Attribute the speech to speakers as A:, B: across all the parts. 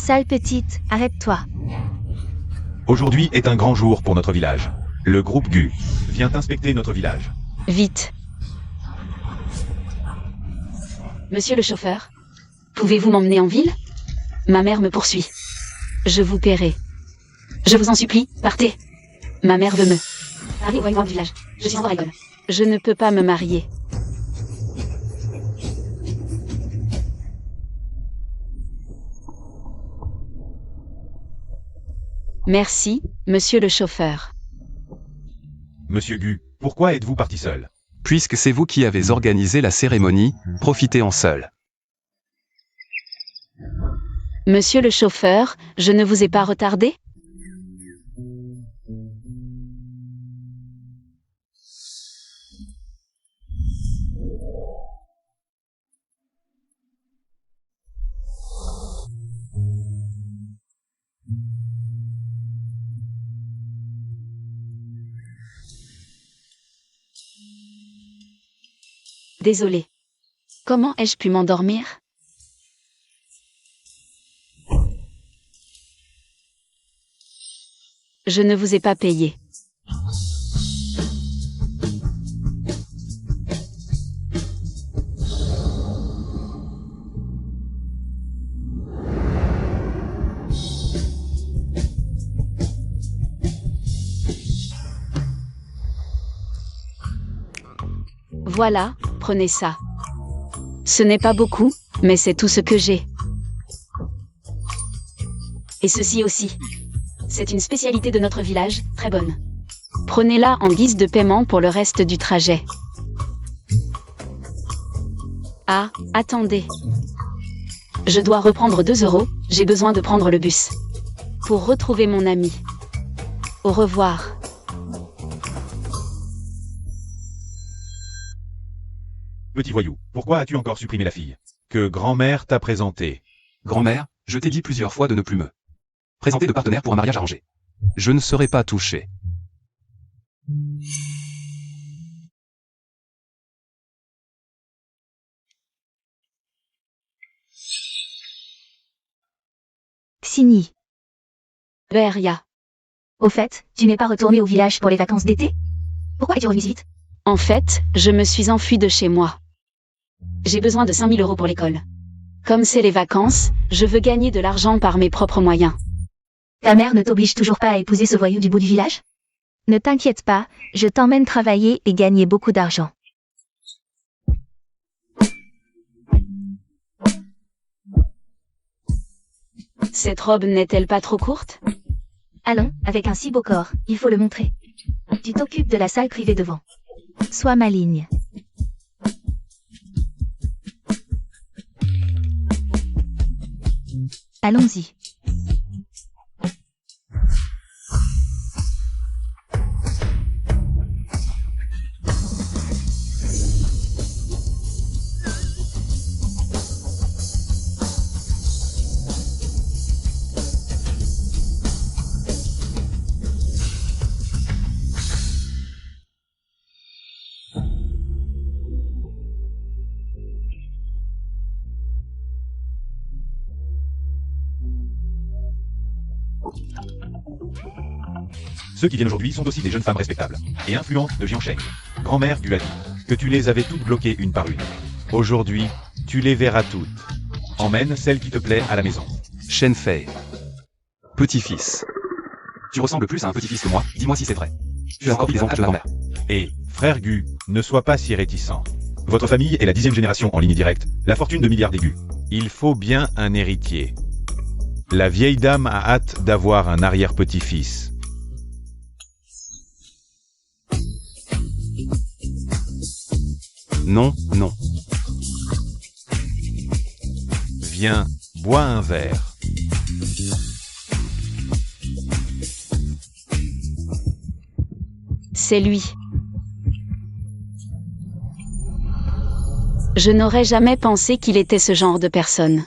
A: Sale petite, arrête-toi.
B: Aujourd'hui est un grand jour pour notre village. Le groupe GU vient inspecter notre village.
C: Vite. Monsieur le chauffeur, pouvez-vous m'emmener en ville? Ma mère me poursuit. Je vous paierai. Je vous en supplie, partez. Ma mère veut me... Allez, voyons du village. Je suis en Oregon. Je ne peux pas me marier. Merci, monsieur le chauffeur.
B: Monsieur GU, pourquoi êtes-vous parti seul?
D: Puisque c'est vous qui avez organisé la cérémonie, profitez-en seul.
C: Monsieur le chauffeur, je ne vous ai pas retardé? Désolé. Comment ai-je pu m'endormir? Je ne vous ai pas payé. Voilà, prenez ça. Ce n'est pas beaucoup, mais c'est tout ce que j'ai. Et ceci aussi. C'est une spécialité de notre village, très bonne. Prenez-la en guise de paiement pour le reste du trajet. Ah, attendez. Je dois reprendre 2 €, j'ai besoin de prendre le bus. Pour retrouver mon ami. Au revoir.
B: Petit voyou, pourquoi as-tu encore supprimé la fille que grand-mère t'a présentée?
D: Grand-mère, je t'ai dit plusieurs fois de ne plus me présenter de partenaire pour un mariage arrangé. Je ne serai pas touché.
A: Xini.
C: Beria.
A: Au fait, tu n'es pas retourné au village pour les vacances d'été? Pourquoi es-tu revenu si vite?
C: En fait, je me suis enfuie de chez moi. J'ai besoin de 5 000 € pour l'école. Comme c'est les vacances, je veux gagner de l'argent par mes propres moyens.
A: Ta mère ne t'oblige toujours pas à épouser ce voyou du bout du village? Ne t'inquiète pas, je t'emmène travailler et gagner beaucoup d'argent.
C: Cette robe n'est-elle pas trop courte?
A: Allons, avec un si beau corps, il faut le montrer. Tu t'occupes de la salle privée devant. Sois maligne. Allons-y.
B: Ceux qui viennent aujourd'hui sont aussi des jeunes femmes respectables et influentes de Jiansheng. Grand-mère lui a dit que tu les avais toutes bloquées une par une. Aujourd'hui, tu les verras toutes. Emmène celle qui te plaît à la maison.
D: Shen Fei. Petit-fils. Tu ressembles plus à un petit-fils que moi, dis-moi si c'est vrai. Tu as encore des avantages de la grand-mère.
B: Et, frère GU, ne sois pas si réticent. Votre famille est la 10e génération en ligne directe, la fortune de milliards d'aigus. Il faut bien un héritier. La vieille dame a hâte d'avoir un arrière-petit-fils.
D: Non, non.
B: Viens, bois un verre.
C: C'est lui. Je n'aurais jamais pensé qu'il était ce genre de personne.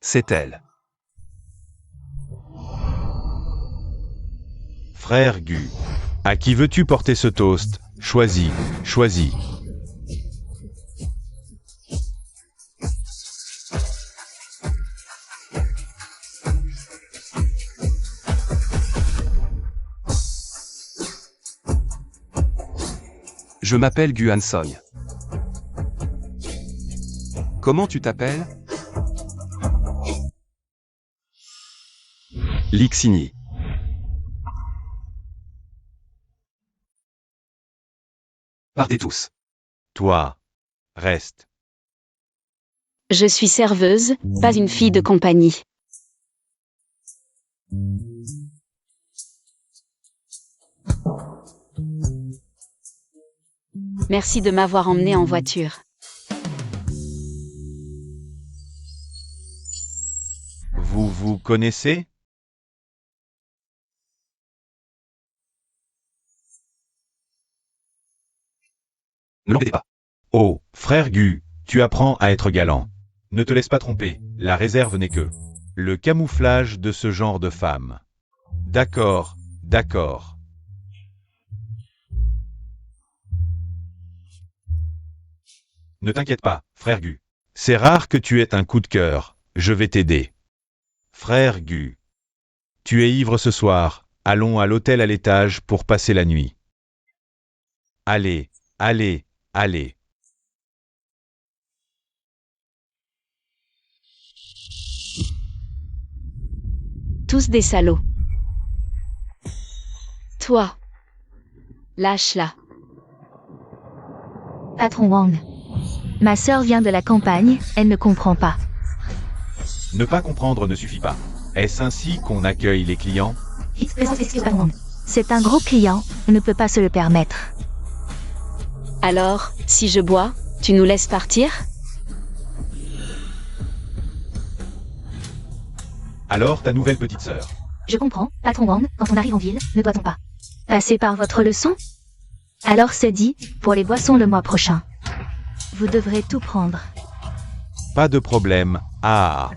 D: C'est elle.
B: Frère GU, à qui veux-tu porter ce toast? Choisis, choisis.
D: Je m'appelle Gu Hansong. Comment tu t'appelles? Lixini. Partez tous.
B: Toi, reste.
C: Je suis serveuse, pas une fille de compagnie. Merci de m'avoir emmené en voiture.
B: Vous vous connaissez?
D: Ne l'embêtez pas.
B: Oh, frère Gu, tu apprends à être galant. Ne te laisse pas tromper, la réserve n'est que le camouflage de ce genre de femme. D'accord, d'accord. Ne t'inquiète pas, frère Gu. C'est rare que tu aies un coup de cœur, je vais t'aider. Frère Gu. Tu es ivre ce soir, allons à l'hôtel à l'étage pour passer la nuit. Allez, allez, allez.
C: Tous des salauds. Toi. Lâche-la.
A: Patron Wang. Ma sœur vient de la campagne, elle ne comprend pas.
B: Ne pas comprendre ne suffit pas. Est-ce ainsi qu'on accueille les clients?
A: C'est un gros client, on ne peut pas se le permettre.
C: Alors, si je bois, tu nous laisses partir?
B: Alors ta nouvelle petite sœur.
A: Je comprends, patron Wang, quand on arrive en ville, ne doit-on pas passer par votre leçon? Alors c'est dit, pour les boissons le mois prochain. Vous devrez tout prendre.
B: Pas de problème. Ah.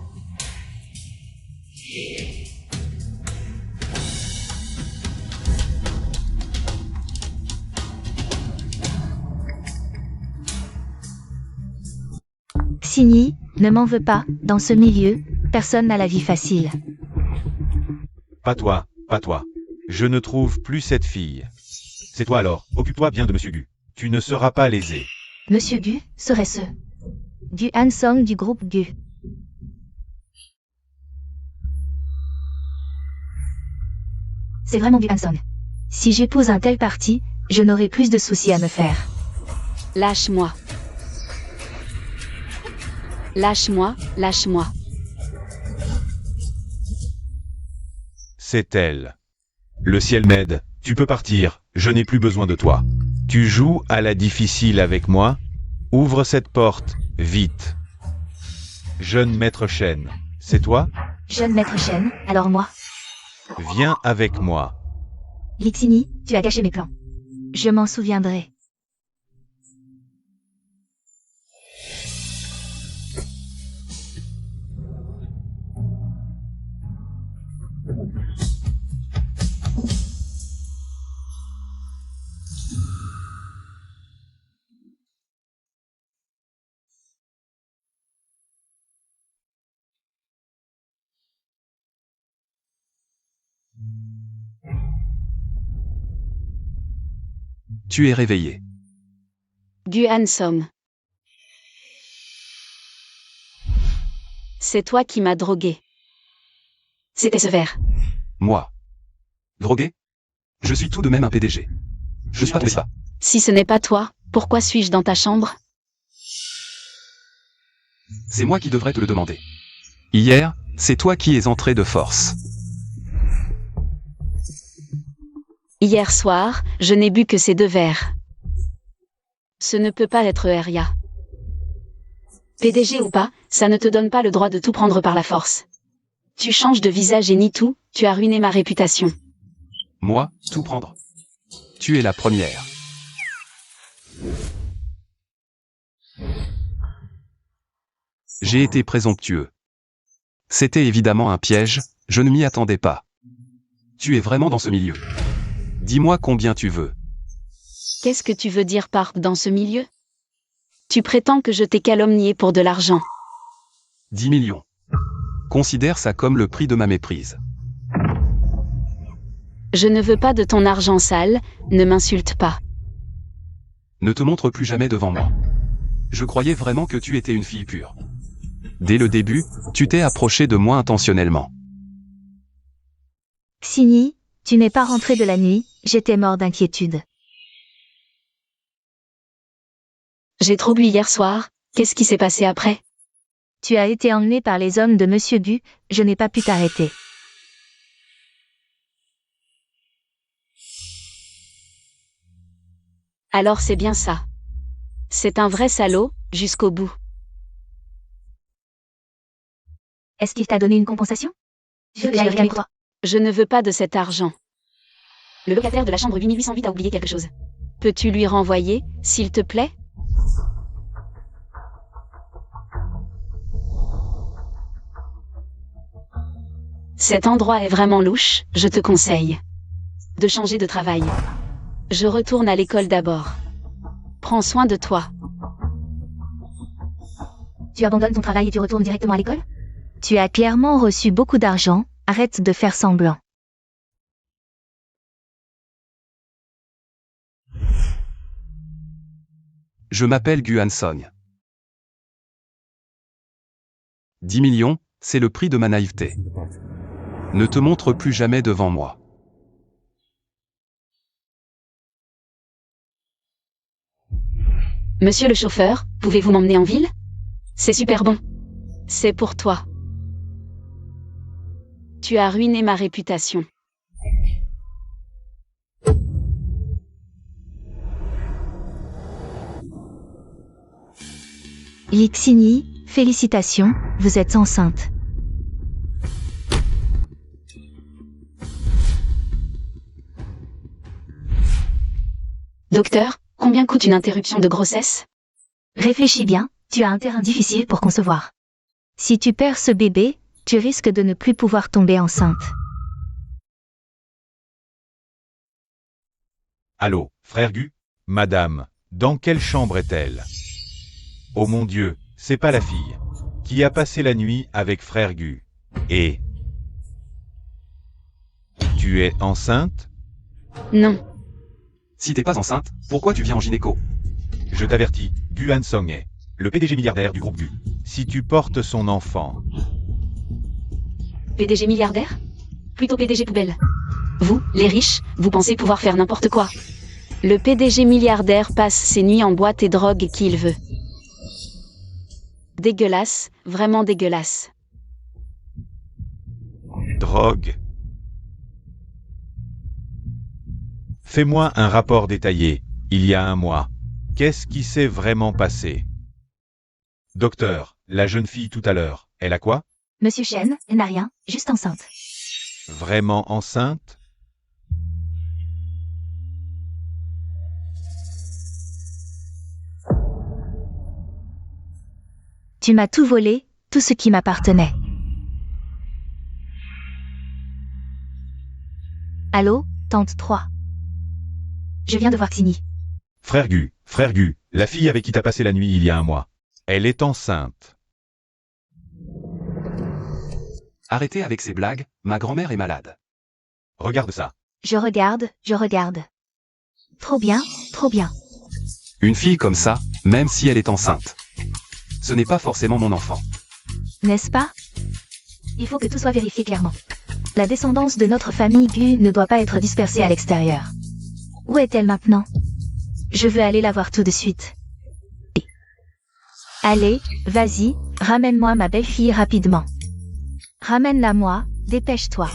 A: Xini, ne m'en veux pas, dans ce milieu, personne n'a la vie facile.
B: Pas toi, pas toi. Je ne trouve plus cette fille. C'est toi alors, occupe-toi bien de Monsieur Gu. Tu ne seras pas lésé.
A: Monsieur Gu, serait-ce Gu Hansong du groupe Gu. C'est vraiment Gu Hansong. Si j'épouse un tel parti, je n'aurai plus de soucis à me faire.
C: Lâche-moi. Lâche-moi, lâche-moi.
B: C'est elle. Le ciel m'aide, tu peux partir, je n'ai plus besoin de toi. Tu joues à la difficile avec moi? Ouvre cette porte, vite. Jeune maître Shen, c'est toi?
A: Jeune maître Shen, alors moi.
B: Viens avec moi.
A: Lixini, tu as gâché mes plans. Je m'en souviendrai.
D: Tu es réveillé.
C: Gu Hansong. C'est toi qui m'as drogué. C'était ce verre.
D: Moi. Drogué? Je suis tout de même un PDG. Je suis pas tombé ça.
C: Si ce n'est pas toi, pourquoi suis-je dans ta chambre?
D: C'est moi qui devrais te le demander. Hier, c'est toi qui es entré de force.
C: Hier soir, je n'ai bu que ces 2 verres. Ce ne peut pas être Eria. PDG ou pas, ça ne te donne pas le droit de tout prendre par la force. Tu changes de visage et nie tout, tu as ruiné ma réputation.
D: Moi, tout prendre. Tu es la première. J'ai été présomptueux. C'était évidemment un piège, je ne m'y attendais pas. Tu es vraiment dans ce milieu. Dis-moi combien tu veux.
C: Qu'est-ce que tu veux dire par « dans ce milieu » ? Tu prétends que je t'ai calomnié pour de l'argent.
D: 10 millions. Considère ça comme le prix de ma méprise.
C: Je ne veux pas de ton argent sale, ne m'insulte pas.
D: Ne te montre plus jamais devant moi. Je croyais vraiment que tu étais une fille pure. Dès le début, tu t'es approché de moi intentionnellement.
A: Xini, tu n'es pas rentré de la nuit, j'étais mort d'inquiétude.
C: J'ai trop bu hier soir, qu'est-ce qui s'est passé après?
A: Tu as été emmené par les hommes de Monsieur Gu, je n'ai pas pu t'arrêter.
C: Alors c'est bien ça. C'est un vrai salaud, jusqu'au bout.
A: Est-ce qu'il t'a donné une compensation? Je vais avec toi.
C: Je ne veux pas de cet argent. Le locataire de la chambre 8808 a oublié quelque chose. Peux-tu lui renvoyer, s'il te plaît? Cet endroit est vraiment louche, je te conseille de changer de travail. Je retourne à l'école d'abord. Prends soin de toi.
A: Tu abandonnes ton travail et tu retournes directement à l'école? Tu as clairement reçu beaucoup d'argent, arrête de faire semblant.
D: Je m'appelle Gu Hansong. 10 millions, c'est le prix de ma naïveté. Ne te montre plus jamais devant moi.
C: Monsieur le chauffeur, pouvez-vous m'emmener en ville? C'est super bon. C'est pour toi. Tu as ruiné ma réputation.
A: Lixini, félicitations, vous êtes enceinte.
C: Docteur, combien coûte une interruption de grossesse?
A: Réfléchis bien, tu as un terrain difficile pour concevoir. Si tu perds ce bébé, tu risques de ne plus pouvoir tomber enceinte.
B: Allô, frère Gu? Madame, dans quelle chambre est-elle? Oh mon Dieu, c'est pas la fille qui a passé la nuit avec frère Gu. Et... Tu es enceinte?
C: Non.
D: Si t'es pas enceinte, pourquoi tu viens en gynéco?
B: Je t'avertis, Gu Hansong est le PDG milliardaire du groupe Gu. Si tu portes son enfant...
C: PDG milliardaire? Plutôt PDG poubelle. Vous, les riches, vous pensez pouvoir faire n'importe quoi. Le PDG milliardaire passe ses nuits en boîte et drogue qui il veut. Dégueulasse, vraiment dégueulasse.
B: Drogue. Fais-moi un rapport détaillé, il y a un mois. Qu'est-ce qui s'est vraiment passé? Docteur, la jeune fille tout à l'heure, elle a quoi?
A: Monsieur Chen, elle n'a rien, juste enceinte.
B: Vraiment enceinte?
A: Tu m'as tout volé, tout ce qui m'appartenait. Allô, tante 3. Je viens de voir Xini.
B: Frère Gu, la fille avec qui t'as passé la nuit il y a un mois. Elle est enceinte.
D: Arrêtez avec ces blagues, ma grand-mère est malade.
B: Regarde ça.
A: Je regarde, je regarde. Trop bien, trop bien.
D: Une fille comme ça, même si elle est enceinte. Ce n'est pas forcément mon enfant.
A: N'est-ce pas? Il faut que tout soit vérifié clairement. La descendance de notre famille Gu ne doit pas être dispersée à l'extérieur. Où est-elle maintenant? Je veux aller la voir tout de suite. Allez, vas-y, ramène-moi ma belle-fille rapidement. Ramène-la moi, dépêche-toi.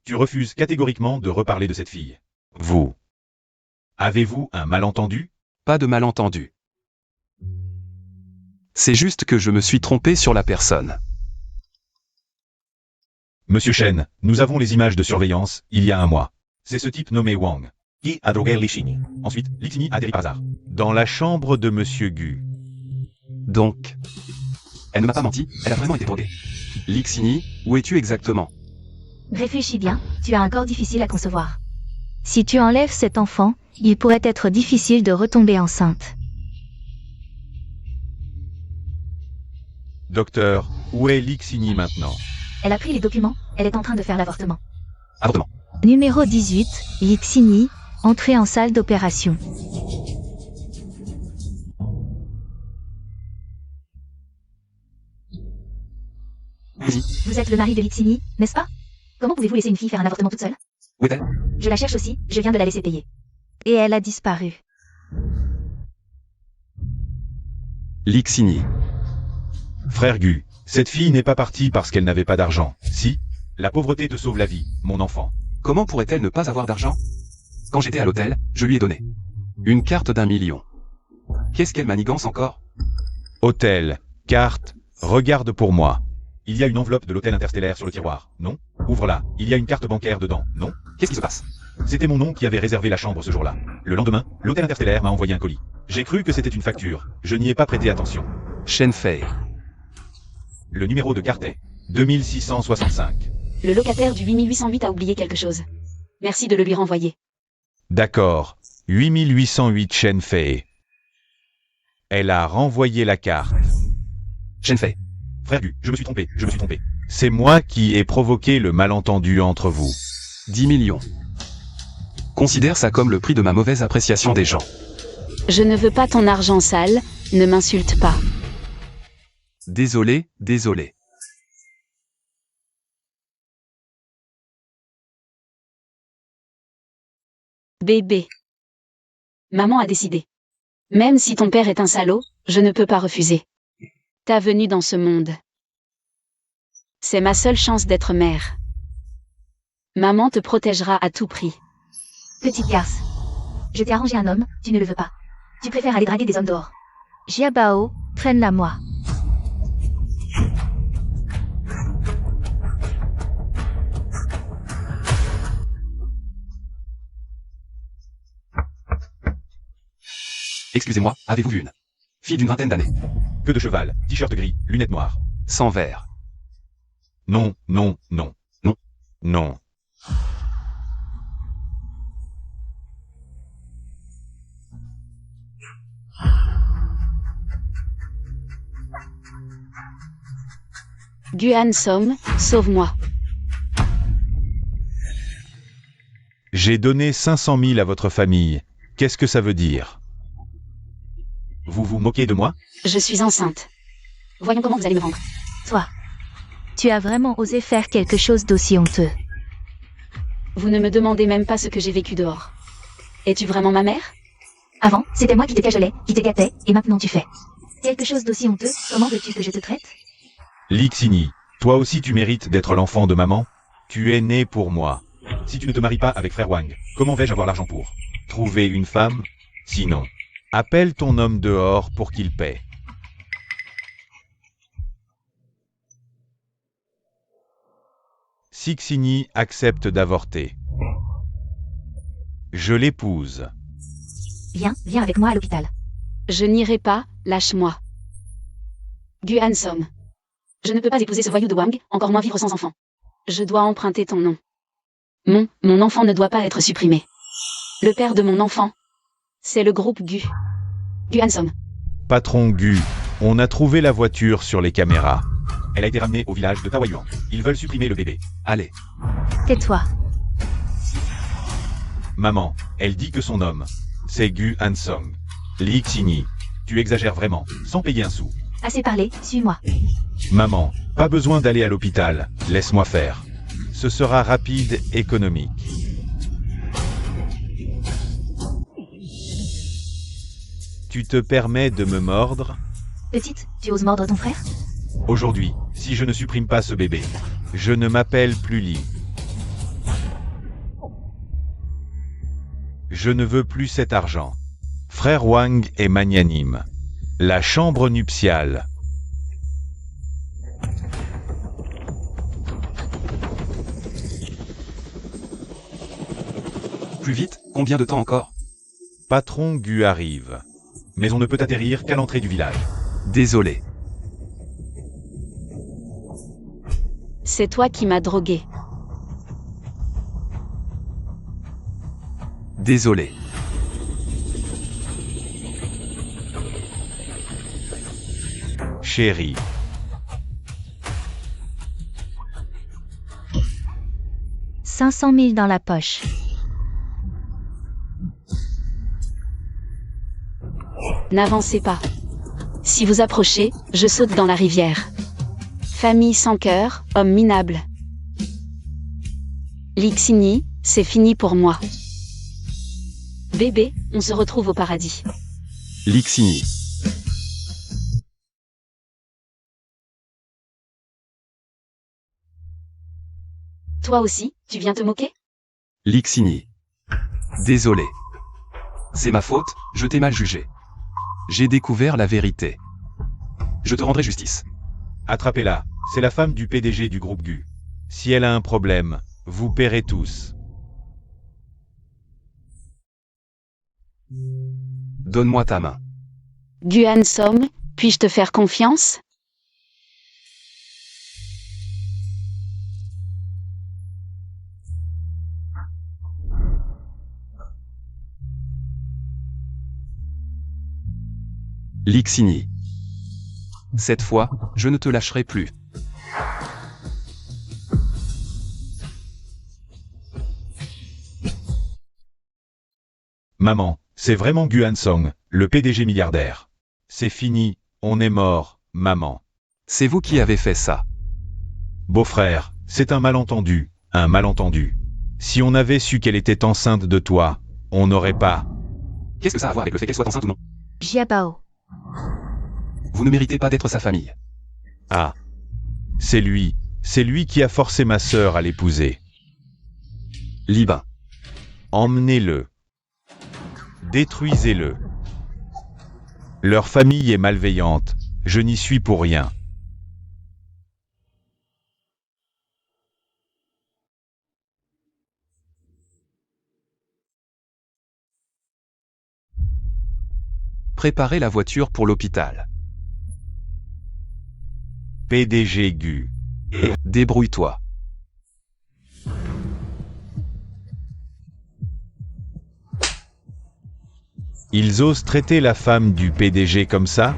B: Tu refuses catégoriquement de reparler de cette fille. Vous. Avez-vous un malentendu?
D: Pas de malentendu. C'est juste que je me suis trompé sur la personne.
B: Monsieur Chen, nous avons les images de surveillance, il y a un mois. C'est ce type nommé Wang qui a drogué Lixini. Ensuite, Lixini a atterri par hasard dans la chambre de Monsieur Gu.
D: Donc, elle ne m'a pas menti, elle a vraiment été droguée. Lixini, où es-tu exactement?
A: Réfléchis bien, tu as un corps difficile à concevoir. Si tu enlèves cet enfant, il pourrait être difficile de retomber enceinte.
B: Docteur, où est Lixini maintenant?
A: Elle a pris les documents, elle est en train de faire l'avortement.
D: Avortement.
A: Numéro 18, Yixini, entrée en salle d'opération.
D: Oui.
A: Vous êtes le mari de Yixini, n'est-ce pas? Comment pouvez-vous laisser une fille faire un avortement toute seule?
D: Où est-elle?
A: Je la cherche aussi, je viens de la laisser payer. Et elle a disparu.
D: Lixini.
B: Frère Gu, cette fille n'est pas partie parce qu'elle n'avait pas d'argent. Si, la pauvreté te sauve la vie, mon enfant.
D: Comment pourrait-elle ne pas avoir d'argent? Quand j'étais à l'hôtel, je lui ai donné une carte d'1 million. Qu'est-ce qu'elle manigance encore?
B: Hôtel, carte, regarde pour moi. Il y a une enveloppe de l'hôtel interstellaire sur le tiroir, non? Ouvre-la, il y a une carte bancaire dedans, non?
D: Qu'est-ce qui se passe?
B: C'était mon nom qui avait réservé la chambre ce jour-là. Le lendemain, l'hôtel interstellaire m'a envoyé un colis. J'ai cru que c'était une facture, je n'y ai pas prêté attention.
D: Shen Fei.
B: Le numéro de carte est 2665.
C: Le locataire du 8808 a oublié quelque chose. Merci de le lui renvoyer.
B: D'accord, 8808 Shen Fei. Elle a renvoyé la carte.
D: Shen Fei.
B: Frère Gu, je me suis trompé. C'est moi qui ai provoqué le malentendu entre vous.
D: 10 millions. Considère ça comme le prix de ma mauvaise appréciation des gens.
C: Je ne veux pas ton argent sale, ne m'insulte pas.
D: Désolé, désolé.
C: Bébé. Maman a décidé. Même si ton père est un salaud, je ne peux pas refuser. Ta venue dans ce monde. C'est ma seule chance d'être mère. Maman te protégera à tout prix.
A: Petite garce. Je t'ai arrangé un homme, tu ne le veux pas. Tu préfères aller draguer des hommes dehors. Jiabao, traîne-la moi.
D: Excusez-moi, avez-vous vu une fille d'une vingtaine d'années?
B: Queue de cheval, t-shirt gris, lunettes noires.
D: Sans verre.
B: Non, non, non.
D: Non.
B: Non.
C: Guan Som, sauve-moi.
B: J'ai donné 500 000 à votre famille. Qu'est-ce que ça veut dire? Vous vous moquez de moi?
C: Je suis enceinte. Voyons comment vous allez me rendre.
A: Toi. Tu as vraiment osé faire quelque chose d'aussi honteux.
C: Vous ne me demandez même pas ce que j'ai vécu dehors. Es-tu vraiment ma mère?
A: Avant, c'était moi qui te cajolais, qui te gâtais, et maintenant tu fais quelque chose d'aussi honteux. Comment veux-tu que je te traite?
B: Lixini, toi aussi tu mérites d'être l'enfant de maman? Tu es né pour moi. Si tu ne te maries pas avec frère Wang, comment vais-je avoir l'argent pour trouver une femme? Sinon, appelle ton homme dehors pour qu'il paie. Sixini accepte d'avorter. Je l'épouse.
A: Viens avec moi à l'hôpital.
C: Je n'irai pas, lâche-moi. Guan Som. Je ne peux pas épouser ce voyou de Wang, encore moins vivre sans enfant. Je dois emprunter ton nom. Mon enfant ne doit pas être supprimé. Le père de mon enfant, c'est le groupe Gu. Guan Som.
B: Patron Gu, on a trouvé la voiture sur les caméras. Elle a été ramenée au village de Taoyuan. Ils veulent supprimer le bébé.
D: Allez.
A: Tais-toi.
B: Maman, elle dit que son homme, c'est Gu Hansong. Lixini, tu exagères vraiment, sans payer un sou.
A: Assez parlé, suis-moi.
B: Maman, pas besoin d'aller à l'hôpital, laisse-moi faire. Ce sera rapide, économique. Tu te permets de me mordre?
A: Petite, tu oses mordre ton frère?
B: Aujourd'hui, si je ne supprime pas ce bébé, je ne m'appelle plus Li. Je ne veux plus cet argent. Frère Wang est magnanime. La chambre nuptiale.
D: Plus vite, combien de temps encore?
B: Patron Gu arrive. Mais on ne peut atterrir qu'à l'entrée du village.
D: Désolé.
C: C'est toi qui m'as drogué.
D: Désolé.
A: 500 000 dans la poche.
C: N'avancez pas. Si vous approchez, je saute dans la rivière. Famille sans cœur, homme minable. Lixini, c'est fini pour moi. Bébé, on se retrouve au paradis.
D: Lixini.
C: Toi aussi, tu viens te moquer?
D: Lixini. Désolé. C'est ma faute, je t'ai mal jugé. J'ai découvert la vérité. Je te rendrai justice.
B: Attrapez-la, c'est la femme du PDG du groupe GU. Si elle a un problème, vous paierez tous.
D: Donne-moi ta main.
C: Guan Som, puis-je te faire confiance?
D: Lixini. Cette fois, je ne te lâcherai plus.
B: Maman, c'est vraiment Guan Song, le PDG milliardaire. C'est fini, on est mort, maman.
D: C'est vous qui avez fait ça.
B: Beau-frère, c'est un malentendu, un malentendu. Si on avait su qu'elle était enceinte de toi, on n'aurait pas...
D: Qu'est-ce que ça a à voir avec le fait qu'elle soit enceinte ou non?
A: Jiabao.
D: Vous ne méritez pas d'être sa famille.
B: Ah. C'est lui qui a forcé ma sœur à l'épouser.
D: Libin.
B: Emmenez-le. Détruisez-le. Leur famille est malveillante, je n'y suis pour rien.
D: Préparez la voiture pour l'hôpital.
B: PDG GU.
D: Débrouille-toi.
B: Ils osent traiter la femme du PDG comme ça?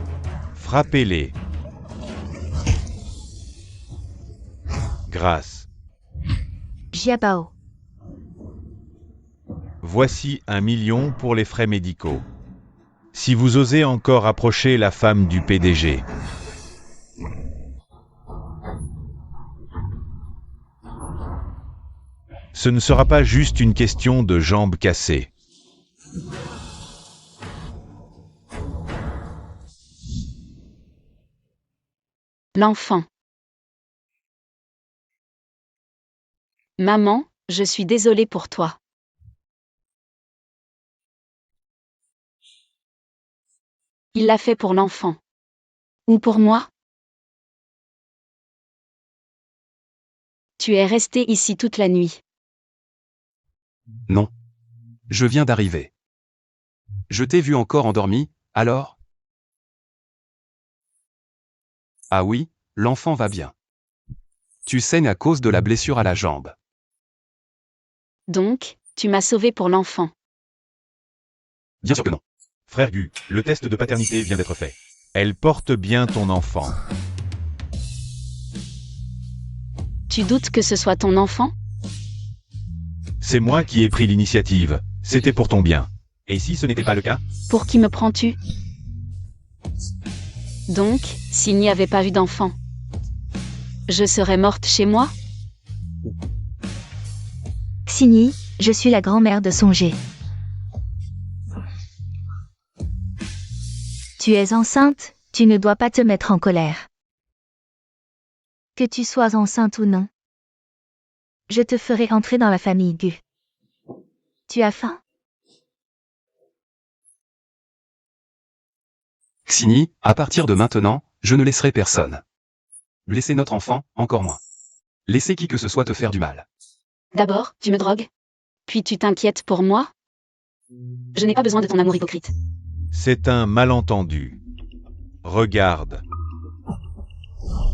B: Frappez-les. Grâce.
A: Jiabao.
B: Voici 1 million pour les frais médicaux. Si vous osez encore approcher la femme du PDG. Ce ne sera pas juste une question de jambes cassées.
C: L'enfant. Maman, je suis désolée pour toi. Il l'a fait pour l'enfant. Ou pour moi? Tu es resté ici toute la nuit.
D: Non. Je viens d'arriver. Je t'ai vu encore endormi, alors? Ah oui, l'enfant va bien. Tu saignes à cause de la blessure à la jambe.
C: Donc, tu m'as sauvé pour l'enfant.
D: Bien sûr que non.
B: Frère Gu, le test de paternité vient d'être fait. Elle porte bien ton enfant.
C: Tu doutes que ce soit ton enfant?
B: C'est moi qui ai pris l'initiative. C'était pour ton bien. Et si ce n'était pas le cas?
C: Pour qui me prends-tu? Donc, s'il n'y avait pas eu d'enfant, je serais morte chez moi?
A: Xini, je suis la grand-mère de Songé. Tu es enceinte, tu ne dois pas te mettre en colère. Que tu sois enceinte ou non, je te ferai entrer dans la famille Gu. Tu as faim?
D: Xini, à partir de maintenant, je ne laisserai personne. Blesser notre enfant, encore moins. Laisser qui que ce soit te faire du mal.
C: D'abord, tu me drogues. Puis tu t'inquiètes pour moi? Je n'ai pas besoin de ton amour hypocrite.
B: C'est un malentendu. Regarde.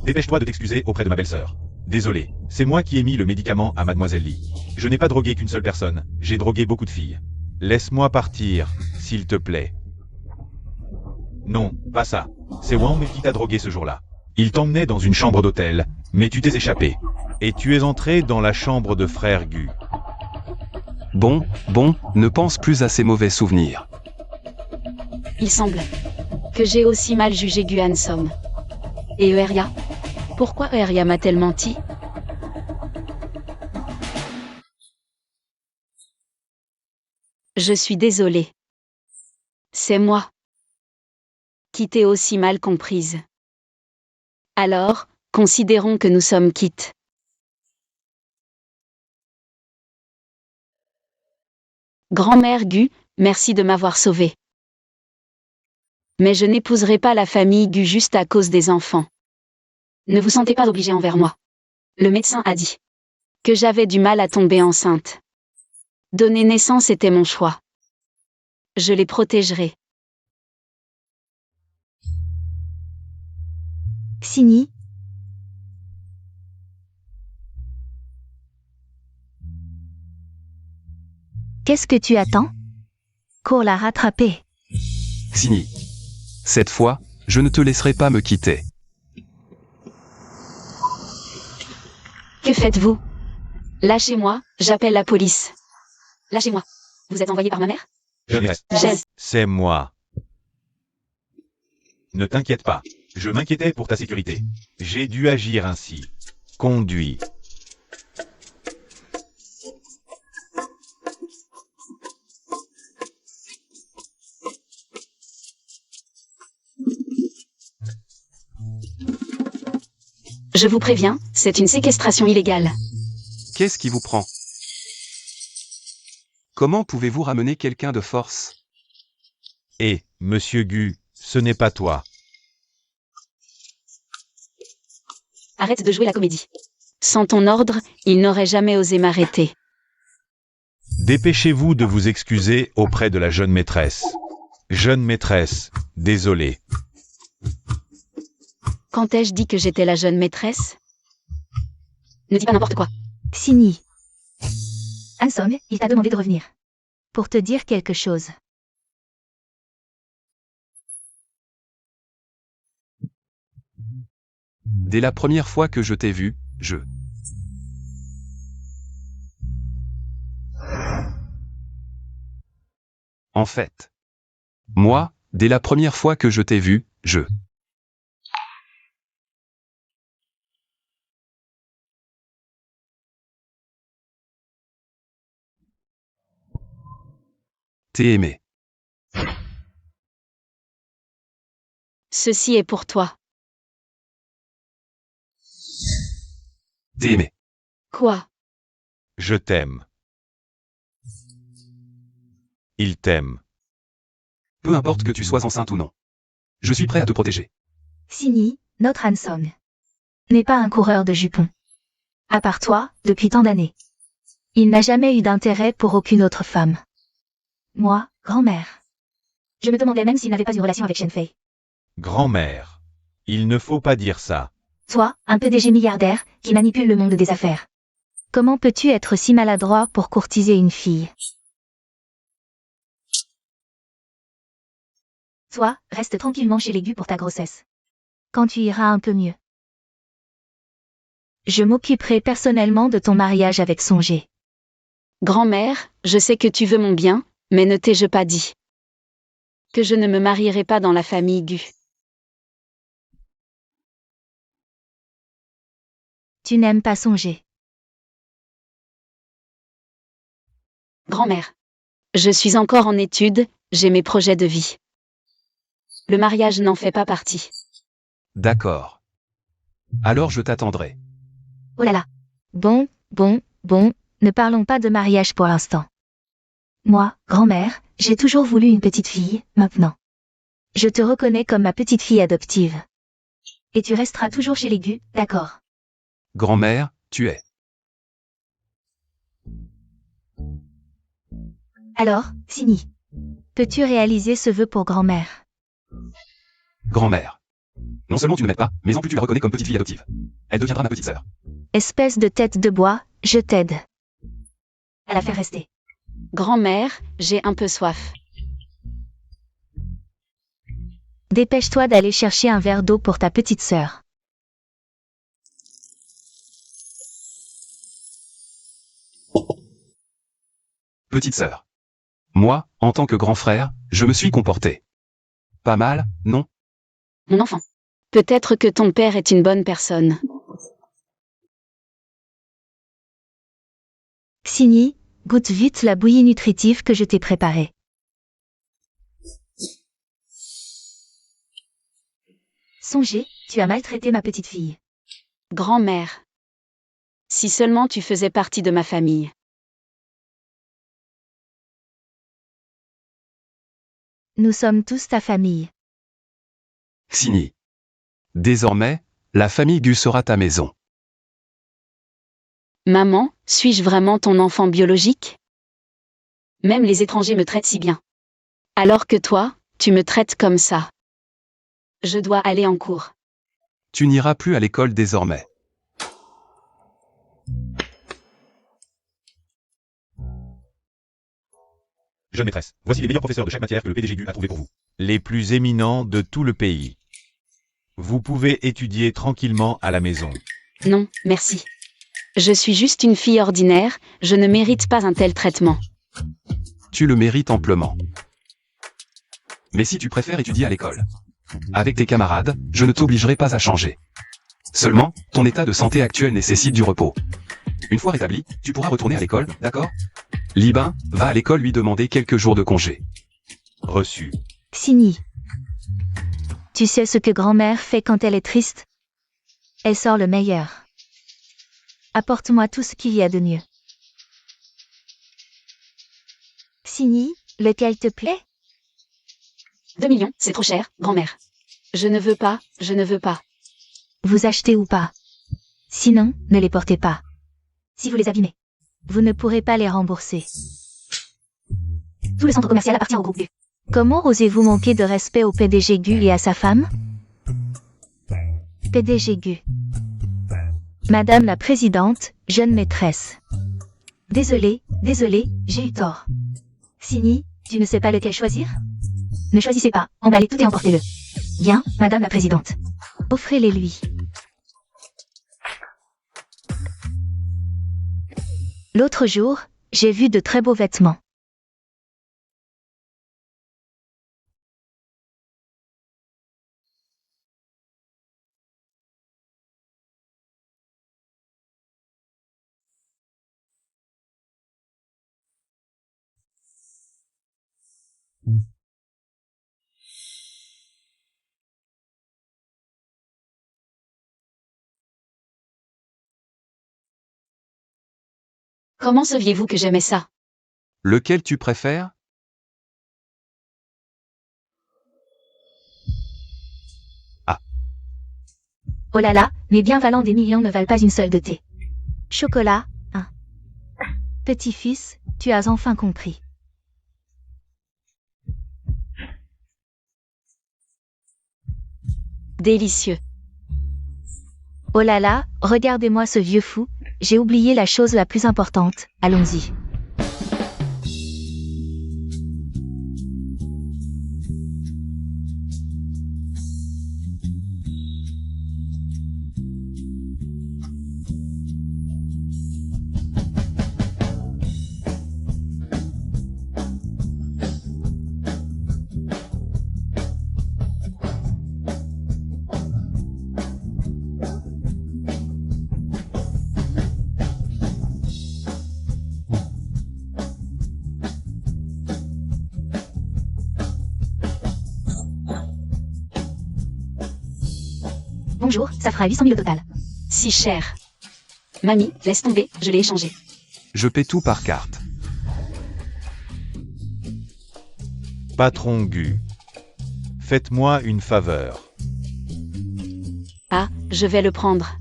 B: Dépêche-toi de t'excuser auprès de ma belle-sœur. Désolé, c'est moi qui ai mis le médicament à Mademoiselle Lee. Je n'ai pas drogué qu'une seule personne, j'ai drogué beaucoup de filles. Laisse-moi partir, s'il te plaît. Non, pas ça. C'est Wang qui t'a drogué ce jour-là. Il t'emmenait dans une chambre d'hôtel, mais tu t'es échappé. Et tu es entré dans la chambre de frère Gu.
D: Bon, ne pense plus à ces mauvais souvenirs.
C: Il semble que j'ai aussi mal jugé Gu Hansom. Et Euria? Pourquoi Euria m'a-t-elle menti? Je suis désolée. C'est moi qui t'ai aussi mal comprise. Alors, considérons que nous sommes quittes. Grand-mère Gu, merci de m'avoir sauvée. Mais je n'épouserai pas la famille Gu juste à cause des enfants. Ne vous sentez pas obligé envers moi. Le médecin a dit que j'avais du mal à tomber enceinte. Donner naissance était mon choix. Je les protégerai.
A: Signy. Qu'est-ce que tu attends? Cours la rattraper.
D: Signy. Cette fois, je ne te laisserai pas me quitter.
C: Que faites-vous? Lâchez-moi, j'appelle la police. Lâchez-moi. Vous êtes envoyé par ma mère? Jess.
B: C'est moi. Ne t'inquiète pas. Je m'inquiétais pour ta sécurité. J'ai dû agir ainsi. Conduis.
C: Je vous préviens, c'est une séquestration illégale.
D: Qu'est-ce qui vous prend? Comment pouvez-vous ramener quelqu'un de force?
B: Et, monsieur Gu, ce n'est pas toi.
C: Arrête de jouer la comédie. Sans ton ordre, il n'aurait jamais osé m'arrêter.
B: Dépêchez-vous de vous excuser auprès de la jeune maîtresse. Jeune maîtresse, désolé.
C: Quand ai-je dit que j'étais la jeune maîtresse? Ne dis pas n'importe quoi.
A: Signy. Hansom, il t'a demandé de revenir. Pour te dire quelque chose.
D: Dès la première fois que je t'ai vu, En fait. Moi, dès la première fois que je t'ai vu, t'ai aimé.
C: Ceci est pour toi.
D: T'ai aimé.
C: Quoi?
B: Je t'aime. Il t'aime.
D: Peu importe que tu sois enceinte ou non. Je suis prêt à te protéger.
A: Signy, notre Hansom, n'est pas un coureur de jupons. À part toi, depuis tant d'années. Il n'a jamais eu d'intérêt pour aucune autre femme. Moi, grand-mère. Je me demandais même s'il n'avait pas eu relation avec Shenfei.
B: Grand-mère. Il ne faut pas dire ça.
A: Toi, un PDG milliardaire, qui manipule le monde des affaires. Comment peux-tu être si maladroit pour courtiser une fille? Toi, reste tranquillement chez les Gu pour ta grossesse. Quand tu iras un peu mieux. Je m'occuperai personnellement de ton mariage avec Songé.
C: Grand-mère, je sais que tu veux mon bien, mais ne t'ai-je pas dit que je ne me marierai pas dans la famille Gu?
A: Tu n'aimes pas Songé.
C: Grand-mère, je suis encore en études, j'ai mes projets de vie. Le mariage n'en fait pas partie.
D: D'accord. Alors je t'attendrai.
A: Oh là là. Bon, ne parlons pas de mariage pour l'instant. Moi, grand-mère, j'ai toujours voulu une petite fille, maintenant. Je te reconnais comme ma petite fille adoptive. Et tu resteras toujours chez les Gu, d'accord?
D: Grand-mère, tu es.
A: Alors, Signy. Peux-tu réaliser ce vœu pour grand-mère?
D: Grand-mère. Non seulement tu ne m'aimes pas, mais en plus tu la reconnais comme petite fille adoptive. Elle deviendra ma petite sœur.
A: Espèce de tête de bois, je t'aide. À la faire rester.
C: Grand-mère, j'ai un peu soif.
A: Dépêche-toi d'aller chercher un verre d'eau pour ta petite sœur.
D: Petite sœur. Moi, en tant que grand frère, je me suis comporté. Pas mal, non?
C: Mon enfant. Peut-être que ton père est une bonne personne.
A: Xigny, goûte vite la bouillie nutritive que je t'ai préparée. Songez, tu as maltraité ma petite fille.
C: Grand-mère. Si seulement tu faisais partie de ma famille.
A: Nous sommes tous ta famille.
D: Xigny. Désormais, la famille Gu sera ta maison.
C: Maman, suis-je vraiment ton enfant biologique? Même les étrangers me traitent si bien. Alors que toi, tu me traites comme ça. Je dois aller en cours.
D: Tu n'iras plus à l'école désormais.
B: Jeune maîtresse, voici les meilleurs professeurs de chaque matière que le PDG GU a trouvé pour vous. Les plus éminents de tout le pays. Vous pouvez étudier tranquillement à la maison.
C: Non, merci. Je suis juste une fille ordinaire, je ne mérite pas un tel traitement.
D: Tu le mérites amplement. Mais si tu préfères étudier à l'école, avec tes camarades, je ne t'obligerai pas à changer. Seulement, ton état de santé actuel nécessite du repos. Une fois rétabli, tu pourras retourner à l'école, d'accord? Libin, va à l'école lui demander quelques jours de congé.
B: Reçu.
A: Xigny. Tu sais ce que grand-mère fait quand elle est triste? Elle sort le meilleur. Apporte-moi tout ce qu'il y a de mieux. Xigny, lequel te plaît?
C: 2 millions, c'est trop cher, grand-mère. Je ne veux pas, je ne veux pas.
A: Vous achetez ou pas? Sinon, ne les portez pas. Si vous les abîmez, vous ne pourrez pas les rembourser.
C: Tout le centre commercial appartient au groupe Gu.
A: Comment osez-vous manquer de respect au PDG Gu et à sa femme? PDG Gu. Madame la présidente, jeune maîtresse. Désolé, j'ai eu tort. Xigny, tu ne sais pas lequel choisir? Ne choisissez pas, emballez tout et emportez-le. Bien, madame la présidente. Offrez-les lui. L'autre jour, j'ai vu de très beaux vêtements.
C: Comment saviez-vous que j'aimais ça?
D: Lequel tu préfères?
A: Oh là là, mes biens valant des millions ne valent pas une seule de thé. Chocolat, hein. Petit-fils, tu as enfin compris.
C: Délicieux.
A: Oh là là, regardez-moi ce vieux fou, j'ai oublié la chose la plus importante, allons-y. Bonjour, ça fera 800 000 au total.
C: Si cher. Mamie, laisse tomber, je l'ai échangé.
D: Je paie tout par carte.
B: Patron Gu. Faites-moi une faveur.
C: Ah, je vais le prendre.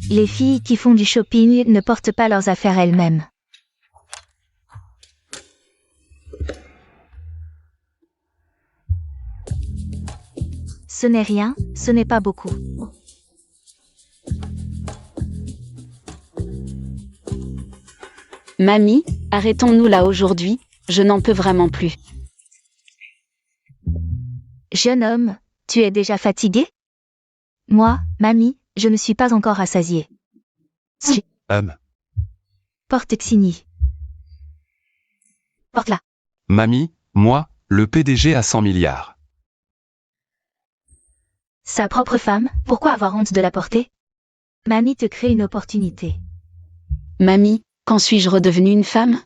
A: Les filles qui font du shopping ne portent pas leurs affaires elles-mêmes. Ce n'est rien, ce n'est pas beaucoup.
C: Mamie, arrêtons-nous là aujourd'hui, je n'en peux vraiment plus.
A: Jeune homme, tu es déjà fatigué? Moi, mamie, je ne suis pas encore rassasiée. Porte Xini. Porte-la.
D: Mamie, moi, le PDG a 100 milliards.
A: Sa propre femme, pourquoi avoir honte de la porter? Mamie te crée une opportunité.
C: Mamie, quand suis-je redevenue une femme?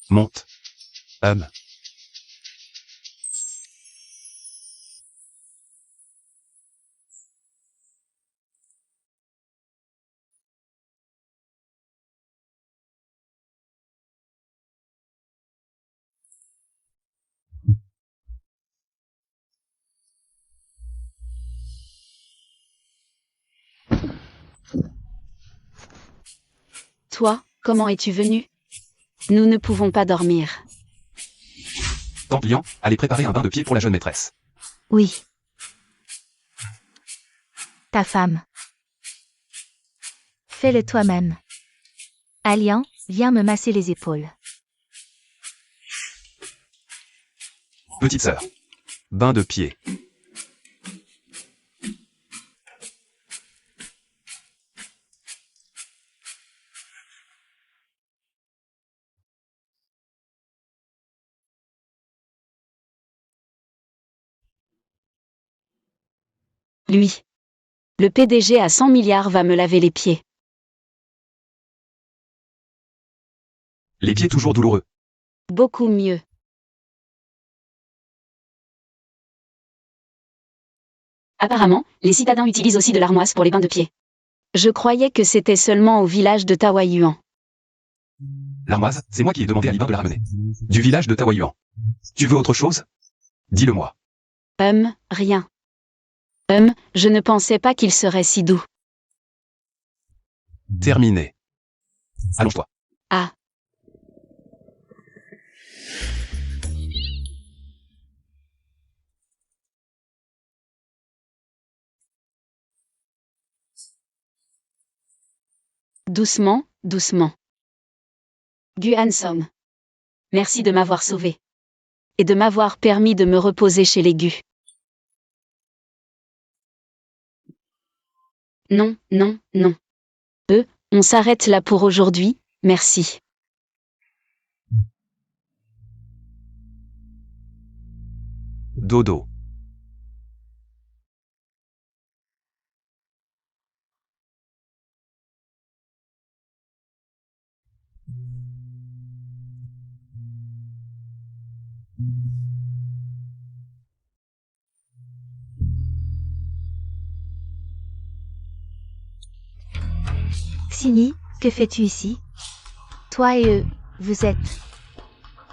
D: Monte.
C: Toi, comment es-tu venu? Nous ne pouvons pas dormir.
D: Templian, allez préparer un bain de pied pour la jeune maîtresse.
A: Oui. Ta femme. Fais-le toi-même. Alian, viens me masser les épaules.
D: Petite sœur. Bain de pied.
C: Lui. Le PDG à 100 milliards va me laver les pieds.
D: Les pieds toujours douloureux.
C: Beaucoup mieux. Apparemment, les citadins utilisent aussi de l'armoise pour les bains de pied. Je croyais que c'était seulement au village de Taoyuan.
D: L'armoise, c'est moi qui ai demandé à Libin de la ramener. Du village de Taoyuan. Tu veux autre chose? Dis-le-moi.
C: Rien. Je ne pensais pas qu'il serait si doux.
D: Terminé. Allonge-toi.
C: Ah. Doucement, doucement. Gu Hansom. Merci de m'avoir sauvé. Et de m'avoir permis de me reposer chez les Gu. Non. On s'arrête là pour aujourd'hui, merci.
D: Dodo.
A: Xini, que fais-tu ici? Toi et eux, vous êtes...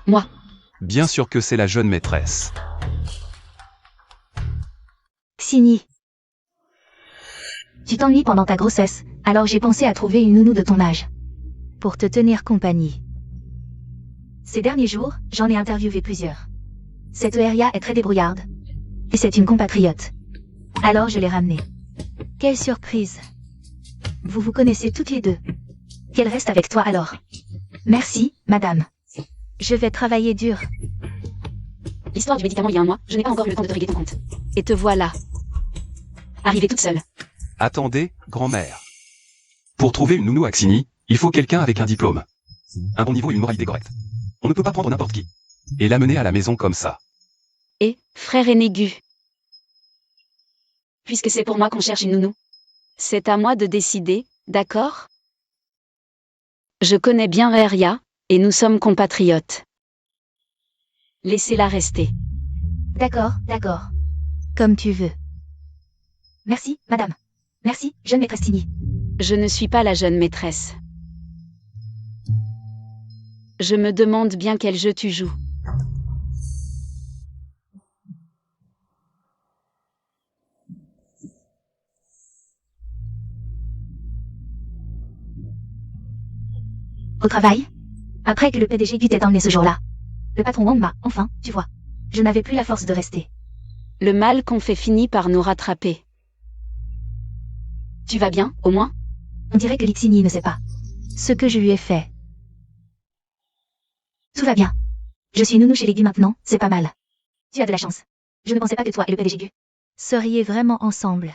C: Moi.
D: Bien sûr que c'est la jeune maîtresse.
A: Xini. Tu t'ennuies pendant ta grossesse, alors j'ai pensé à trouver une nounou de ton âge. Pour te tenir compagnie. Ces derniers jours, j'en ai interviewé plusieurs. Cette Eria est très débrouillarde. Et c'est une compatriote. Alors je l'ai ramenée. Quelle surprise. Vous vous connaissez toutes les deux. Qu'elle reste avec toi alors. Merci, madame. Je vais travailler dur.
C: L'histoire du médicament il y a un mois, je n'ai pas encore eu le temps de te régler ton compte. Et te voilà. Arrivée toute seule.
D: Attendez, grand-mère. Pour trouver une nounou à Xini, il faut quelqu'un avec un diplôme. Un bon niveau et une moralité correcte. On ne peut pas prendre n'importe qui. Et l'amener à la maison comme ça.
C: Et, frère aîné Gu. Puisque c'est pour moi qu'on cherche une nounou. C'est à moi de décider, d'accord? Je connais bien Eria, et nous sommes compatriotes. Laissez-la rester.
A: D'accord. Comme tu veux. Merci, madame. Merci, jeune maîtresse Xini.
C: Je ne suis pas la jeune maîtresse. Je me demande bien quel jeu tu joues.
A: Au travail? Après que le PDG Gu t'ait emmené ce jour-là. Le patron Wang m'a, enfin, tu vois. Je n'avais plus la force de rester.
C: Le mal qu'on fait finit par nous rattraper. Tu vas bien, au moins?
A: On dirait que Lixini ne sait pas ce que je lui ai fait. Tout va bien. Je suis nounou chez les Gu maintenant, c'est pas mal. Tu as de la chance. Je ne pensais pas que toi et le PDG Gu seriez vraiment ensemble.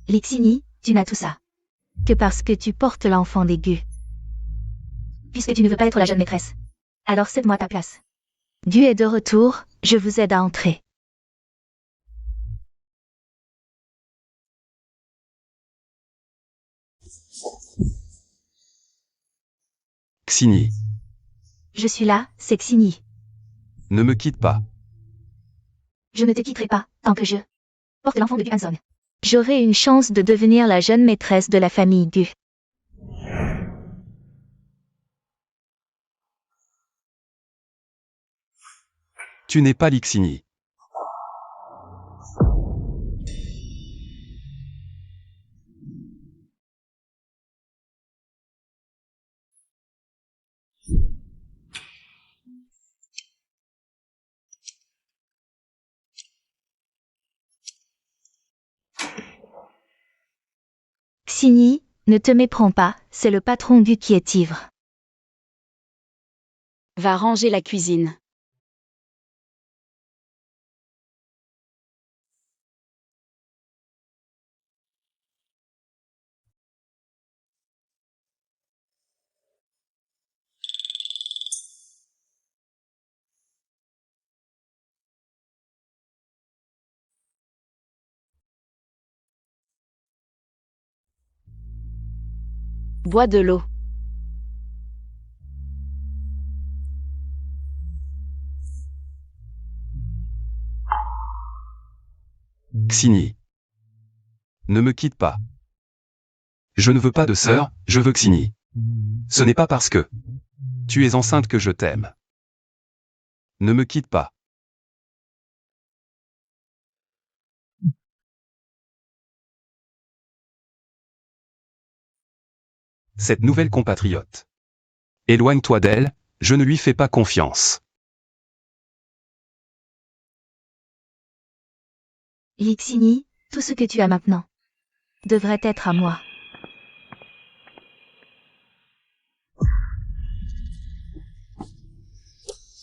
A: Lixini, tu n'as tout ça que parce que tu portes l'enfant des Gu. Puisque tu ne veux pas être la jeune maîtresse. Alors cède-moi ta place. Gu est de retour, je vous aide à entrer.
D: Xini,
A: Je suis là, c'est Xini.
D: ne me quitte pas.
A: Je ne te quitterai pas, tant que je porte l'enfant de Gu Hanson. J'aurai une chance de devenir la jeune maîtresse de la famille Gu.
D: Tu n'es pas Lixini.
A: Xini, ne te méprends pas, c'est le patron Gu qui est ivre.
C: Va ranger la cuisine. Bois de l'eau.
D: Xini. Ne me quitte pas. Je ne veux pas de sœur, je veux Xini. Ce n'est pas parce que tu es enceinte que je t'aime. Ne me quitte pas. Cette nouvelle compatriote. Éloigne-toi d'elle, je ne lui fais pas confiance.
A: Lixini, tout ce que tu as maintenant devrait être à moi.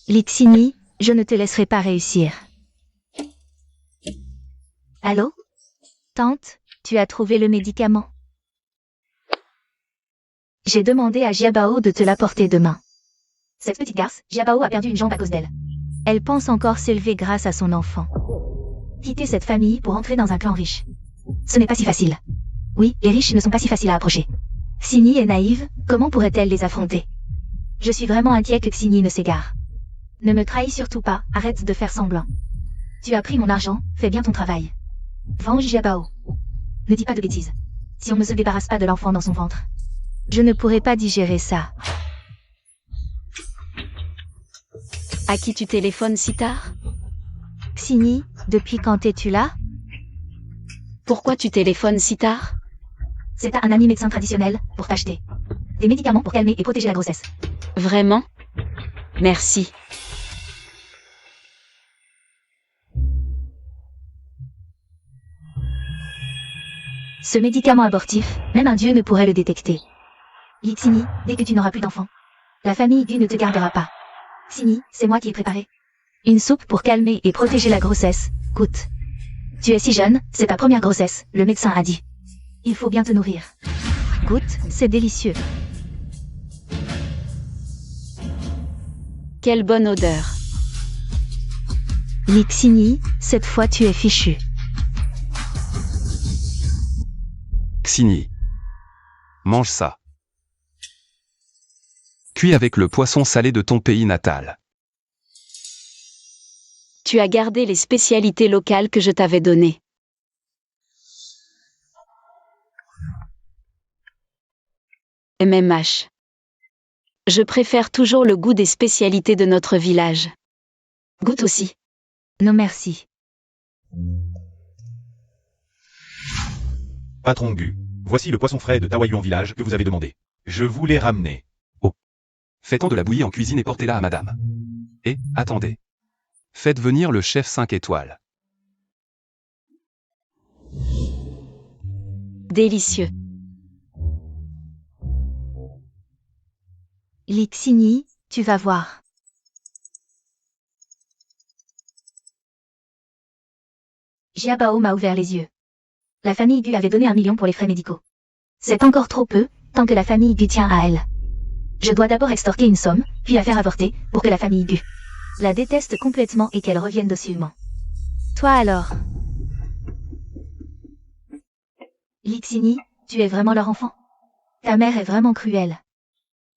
A: Lixini, je ne te laisserai pas réussir. Allô? Tante, tu as trouvé le médicament? J'ai demandé à Jiabao de te l'apporter demain. Cette petite garce, Jiabao a perdu une jambe à cause d'elle. Elle pense encore s'élever grâce à son enfant. Quitter cette famille pour entrer dans un clan riche. Ce n'est pas si facile. Oui, les riches ne sont pas si faciles à approcher. Xini est naïve, comment pourrait-elle les affronter? Je suis vraiment inquiet que Xini ne s'égare. Ne me trahis surtout pas, arrête de faire semblant. Tu as pris mon argent, fais bien ton travail. Venge Jiabao. Ne dis pas de bêtises. Si on ne se débarrasse pas de l'enfant dans son ventre. Je ne pourrai pas digérer ça.
C: À qui tu téléphones si tard?
A: Xini, depuis quand es-tu là?
C: Pourquoi tu téléphones si tard?
A: C'est à un ami médecin traditionnel, pour t'acheter des médicaments pour calmer et protéger la grossesse.
C: Vraiment? Merci.
A: Ce médicament abortif, même un dieu ne pourrait le détecter. Lixini, dès que tu n'auras plus d'enfants, la famille Gu ne te gardera pas. Xini, c'est moi qui ai préparé une soupe pour calmer et protéger la grossesse. Goûte. Tu es si jeune, c'est ta première grossesse, le médecin a dit. Il faut bien te nourrir. Goûte, c'est délicieux.
C: Quelle bonne odeur.
A: Lixini, cette fois tu es fichu.
D: Xini. Mange ça. Cuis avec le poisson salé de ton pays natal.
C: Tu as gardé les spécialités locales que je t'avais données. MMH. Je préfère toujours le goût des spécialités de notre village. Goûte aussi.
A: Non merci.
B: Patron Gu, voici le poisson frais de Tawaiyuan Village que vous avez demandé. Je vous l'ai ramené.
D: Faites-en de la bouillie en cuisine et portez-la à madame. Et, attendez. Faites venir le chef 5 étoiles.
C: Délicieux.
A: Lixini, tu vas voir. Jiabao m'a ouvert les yeux. La famille Gu avait donné 1 million pour les frais médicaux. C'est encore trop peu, tant que la famille Gu tient à elle. Je dois d'abord extorquer une somme, puis la faire avorter, pour que la famille Gu la déteste complètement et qu'elle revienne docilement. Toi alors? Lixini, tu es vraiment leur enfant? Ta mère est vraiment cruelle.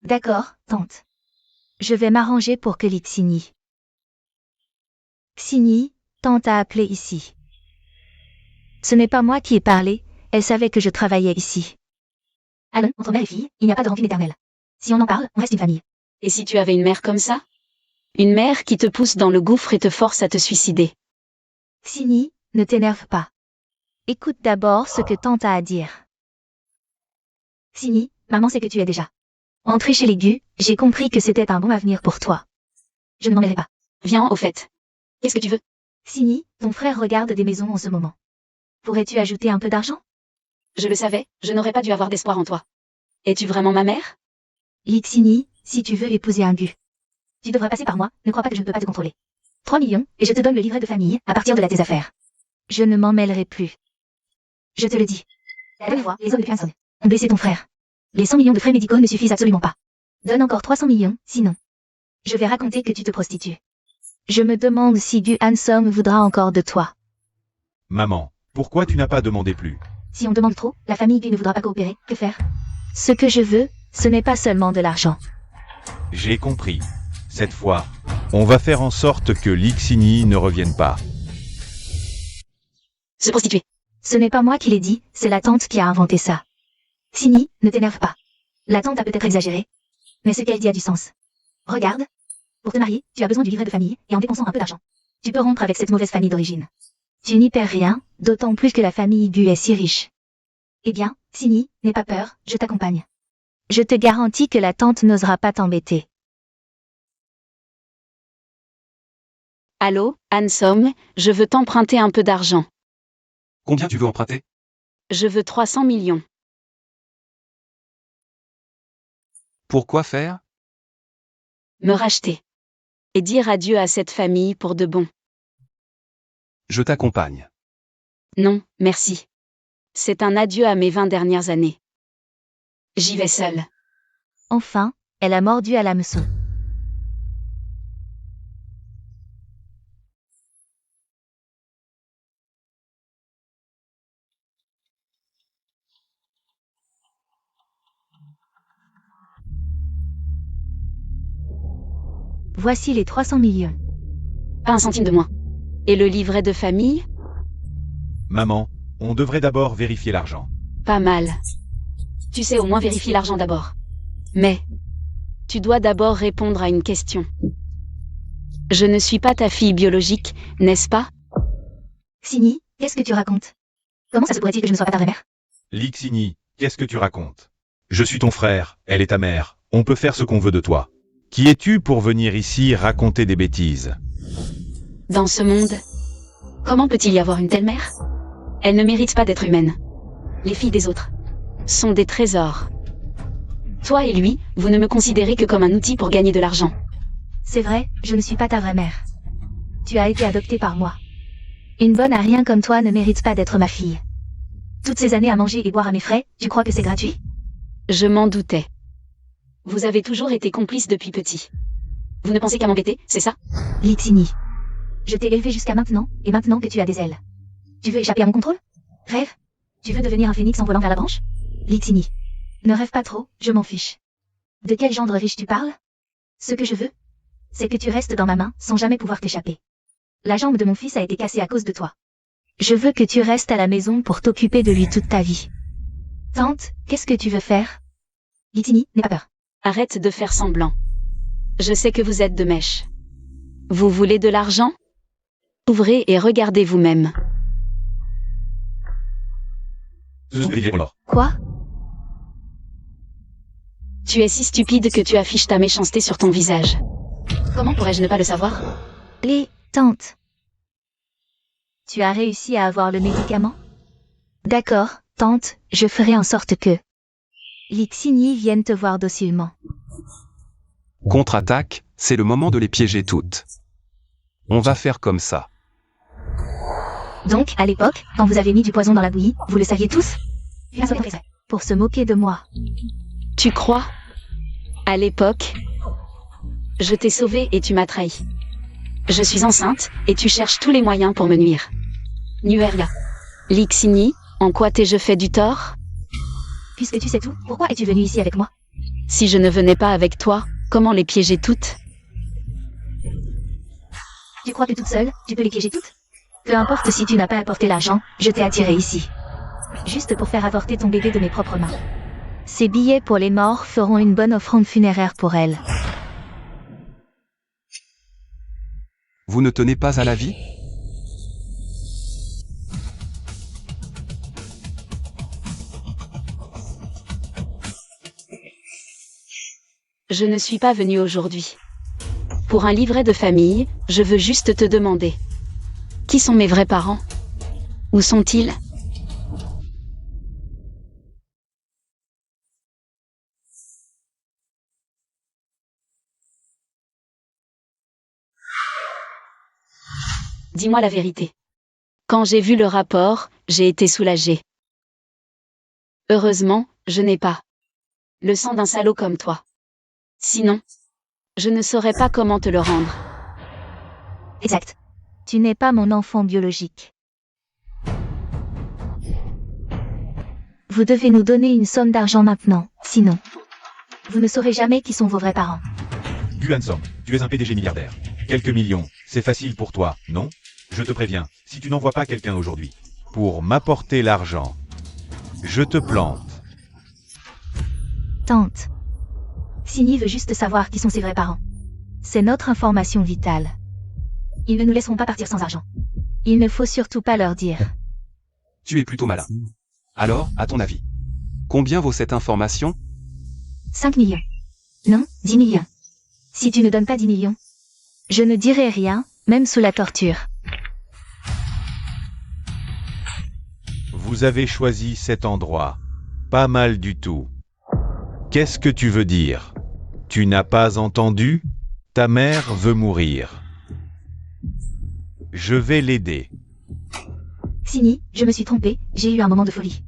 A: D'accord, tante. Je vais m'arranger pour que Lixini. Xini, tante a appelé ici. Ce n'est pas moi qui ai parlé, elle savait que je travaillais ici. Alan, entre mère et fille, il n'y a pas de rancune éternelle. Si on en parle, on reste une famille.
C: Et si tu avais une mère comme ça? Une mère qui te pousse dans le gouffre et te force à te suicider.
A: Xini, ne t'énerve pas. Écoute d'abord ce que tante a à dire. Xini, maman sait que tu es déjà entrée chez les Gu, j'ai compris que c'était un bon avenir pour toi. Je ne m'en mêlerai pas.
C: Viens au fait. Qu'est-ce que tu veux?
A: Xini, ton frère regarde des maisons en ce moment. Pourrais-tu ajouter un peu d'argent?
C: Je le savais, je n'aurais pas dû avoir d'espoir en toi. Es-tu vraiment ma mère?
A: Lixini, si tu veux épouser un Gu, tu devras passer par moi, ne crois pas que je ne peux pas te contrôler. 3 millions, et je te donne le livret de famille, à partir de là tes affaires. Je ne m'en mêlerai plus. Je te le dis. La dernière fois, les hommes de Pianson ont blessé ton frère. Les 100 millions de frais médicaux ne suffisent absolument pas. Donne encore 300 millions, sinon. Je vais raconter que tu te prostitues. Je me demande si Gu Hansom voudra encore de toi.
B: Maman, pourquoi tu n'as pas demandé plus?
A: Si on demande trop, la famille Gu ne voudra pas coopérer, que faire? Ce que je veux, ce n'est pas seulement de l'argent.
B: J'ai compris. Cette fois, on va faire en sorte que Lixini ne revienne pas.
C: Se prostituer.
A: Ce n'est pas moi qui l'ai dit, c'est la tante qui a inventé ça. Xini, ne t'énerve pas. La tante a peut-être exagéré, mais ce qu'elle dit a du sens. Regarde. Pour te marier, tu as besoin du livret de famille, et en dépensant un peu d'argent, tu peux rompre avec cette mauvaise famille d'origine. Tu n'y perds rien, d'autant plus que la famille Gu est si riche. Eh bien, Xini, n'aie pas peur, je t'accompagne. Je te garantis que la tante n'osera pas t'embêter.
C: Allô, Hansom, je veux t'emprunter un peu d'argent.
D: Combien tu veux emprunter?
C: Je veux 300 millions.
D: Pourquoi faire?
C: Me racheter. Et dire adieu à cette famille pour de bon.
D: Je t'accompagne.
C: Non, merci. C'est un adieu à mes 20 dernières années. J'y vais seule.
A: Enfin, elle a mordu à l'hameçon. Voici les 300 millions.
C: Pas un centime de moins. Et le livret de famille?
B: Maman, on devrait d'abord vérifier l'argent.
C: Pas mal. Tu sais au moins vérifier l'argent d'abord. Mais, tu dois d'abord répondre à une question. Je ne suis pas ta fille biologique, n'est-ce pas?
A: Xini, qu'est-ce que tu racontes? Comment ça se pourrait-il que je ne sois pas ta vraie mère?
B: Lixini, qu'est-ce que tu racontes? Je suis ton frère, elle est ta mère, on peut faire ce qu'on veut de toi. Qui es-tu pour venir ici raconter des bêtises?
C: Dans ce monde, comment peut-il y avoir une telle mère? Elle ne mérite pas d'être humaine. Les filles des autres sont des trésors. Toi et lui, vous ne me considérez que comme un outil pour gagner de l'argent.
A: C'est vrai, je ne suis pas ta vraie mère. Tu as été adoptée par moi. Une bonne à rien comme toi ne mérite pas d'être ma fille. Toutes ces années à manger et boire à mes frais, tu crois que c'est gratuit?
C: Je m'en doutais. Vous avez toujours été complice depuis petit. Vous ne pensez qu'à m'embêter, c'est ça?
A: Lixini. Je t'ai élevé jusqu'à maintenant, et maintenant que tu as des ailes. Tu veux échapper à mon contrôle? Rêve? Tu veux devenir un phénix en volant vers la branche? Lixini. Ne rêve pas trop, je m'en fiche. De quel gendre riche tu parles? Ce que je veux, c'est que tu restes dans ma main, sans jamais pouvoir t'échapper. La jambe de mon fils a été cassée à cause de toi. Je veux que tu restes à la maison pour t'occuper de lui toute ta vie. Tante, qu'est-ce que tu veux faire? Lixini, n'aie pas peur.
C: Arrête de faire semblant. Je sais que vous êtes de mèche. Vous voulez de l'argent? Ouvrez et regardez vous-même.
A: Quoi?
C: Tu es si stupide que tu affiches ta méchanceté sur ton visage. Comment pourrais-je ne pas le savoir?
A: Les tantes. Tu as réussi à avoir le médicament? D'accord, tante, je ferai en sorte que Lixini vienne te voir docilement.
D: Contre-attaque, c'est le moment de les piéger toutes. On va faire comme ça.
A: Donc, à l'époque, quand vous avez mis du poison dans la bouillie, vous le saviez tous? Pour se moquer de moi.
C: Tu crois? À l'époque, je t'ai sauvé et tu m'as trahi. Je suis enceinte, et tu cherches tous les moyens pour me nuire. Nueria. Lixini, en quoi t'ai-je fait du tort?
A: Puisque tu sais tout, pourquoi es-tu venu ici avec moi?
C: Si je ne venais pas avec toi, comment les piéger toutes?
A: Tu crois que toute seule, tu peux les piéger toutes? Peu importe si tu n'as pas apporté l'argent, je t'ai attiré ici. Juste pour faire avorter ton bébé de mes propres mains. Ces billets pour les morts feront une bonne offrande funéraire pour elle.
D: Vous ne tenez pas à la vie?
C: Je ne suis pas venue aujourd'hui. Pour un livret de famille, je veux juste te demander. Qui sont mes vrais parents? Où sont-ils? Dis-moi la vérité. Quand j'ai vu le rapport, j'ai été soulagée. Heureusement, je n'ai pas le sang d'un salaud comme toi. Sinon, je ne saurais pas comment te le rendre.
A: Exact. Tu n'es pas mon enfant biologique. Vous devez nous donner une somme d'argent maintenant, sinon, vous ne saurez jamais qui sont vos vrais parents.
B: Gu Handsome, tu es un PDG milliardaire. Quelques millions, c'est facile pour toi, non? Je te préviens, si tu n'envoies pas quelqu'un aujourd'hui pour m'apporter l'argent, je te plante.
A: Tante. Sini veut juste savoir qui sont ses vrais parents. C'est notre information vitale. Ils ne nous laisseront pas partir sans argent. Il ne faut surtout pas leur dire.
D: Tu es plutôt malin. Alors, à ton avis, combien vaut cette information?
A: 5 millions. Non, 10 millions. Si tu ne donnes pas 10 millions, je ne dirai rien, même sous la torture.
B: Vous avez choisi cet endroit. Pas mal du tout. Qu'est-ce que tu veux dire? Tu n'as pas entendu? Ta mère veut mourir. Je vais l'aider.
A: Sini, je me suis trompée, j'ai eu un moment de folie.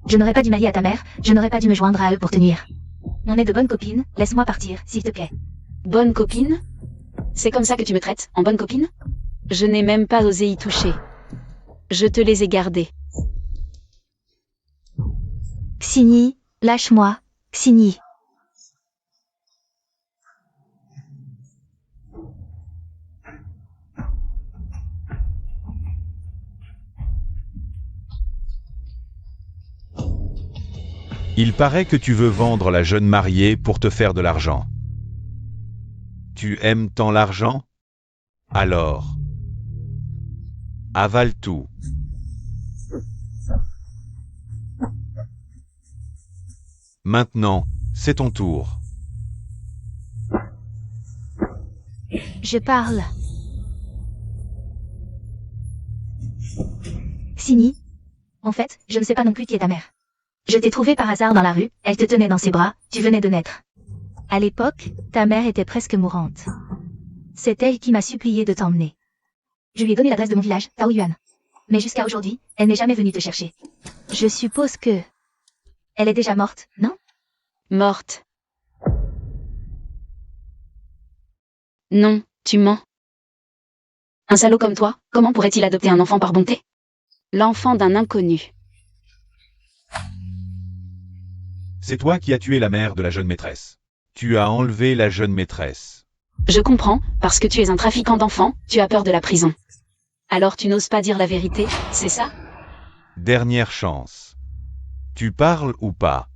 A: Je n'aurais pas dû m'allier à ta mère, je n'aurais pas dû me joindre à eux pour te nuire. On est de bonnes copines, laisse-moi partir, s'il te plaît.
C: Bonne copine? C'est comme ça que tu me traites, en bonne copine? Je n'ai même pas osé y toucher. Je te les ai gardés.
A: Xini, lâche-moi, Xini.
B: Il paraît que tu veux vendre la jeune mariée pour te faire de l'argent. Tu aimes tant l'argent? Alors, avale tout. Maintenant, c'est ton tour.
A: Je parle. Sini. En fait, je ne sais pas non plus qui est ta mère. Je t'ai trouvée par hasard dans la rue, elle te tenait dans ses bras, tu venais de naître. À l'époque, ta mère était presque mourante. C'est elle qui m'a supplié de t'emmener. Je lui ai donné l'adresse de mon village, Taoyuan. Mais jusqu'à aujourd'hui, elle n'est jamais venue te chercher. Je suppose que... Elle est déjà morte, non?
C: Morte. Non, tu mens. Un salaud comme toi, comment pourrait-il adopter un enfant par bonté? L'enfant d'un inconnu.
B: C'est toi qui as tué la mère de la jeune maîtresse. Tu as enlevé la jeune maîtresse.
C: Je comprends, parce que tu es un trafiquant d'enfants, tu as peur de la prison. Alors tu n'oses pas dire la vérité, c'est ça?
B: Dernière chance. Tu parles ou pas?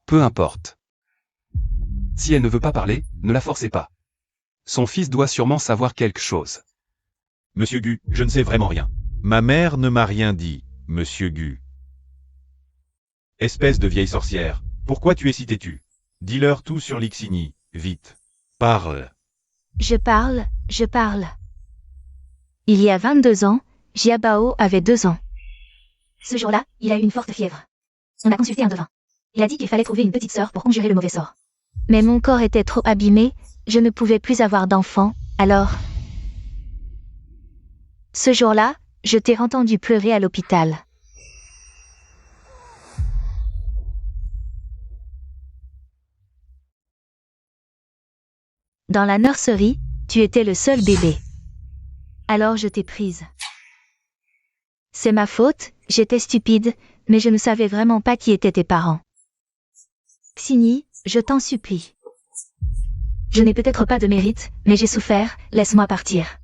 D: Peu importe. Si elle ne veut pas parler, ne la forcez pas. Son fils doit sûrement savoir quelque chose.
B: Monsieur Gu, je ne sais vraiment rien. Ma mère ne m'a rien dit, Monsieur Gu. Espèce de vieille sorcière, pourquoi tu es si têtu? Dis-leur tout sur Lixini, vite. Parle.
A: Je parle, je parle. Il y a 22 ans, Jiabao avait 2 ans. Ce jour-là, il a eu une forte fièvre. On a consulté un devin. Il a dit qu'il fallait trouver une petite sœur pour conjurer le mauvais sort. Mais mon corps était trop abîmé, je ne pouvais plus avoir d'enfant, alors... Ce jour-là, je t'ai entendu pleurer à l'hôpital. Dans la nurserie, tu étais le seul bébé. Alors je t'ai prise. C'est ma faute, j'étais stupide, mais je ne savais vraiment pas qui étaient tes parents. Xini, je t'en supplie. Je n'ai peut-être pas de mérite, mais j'ai souffert, laisse-moi partir.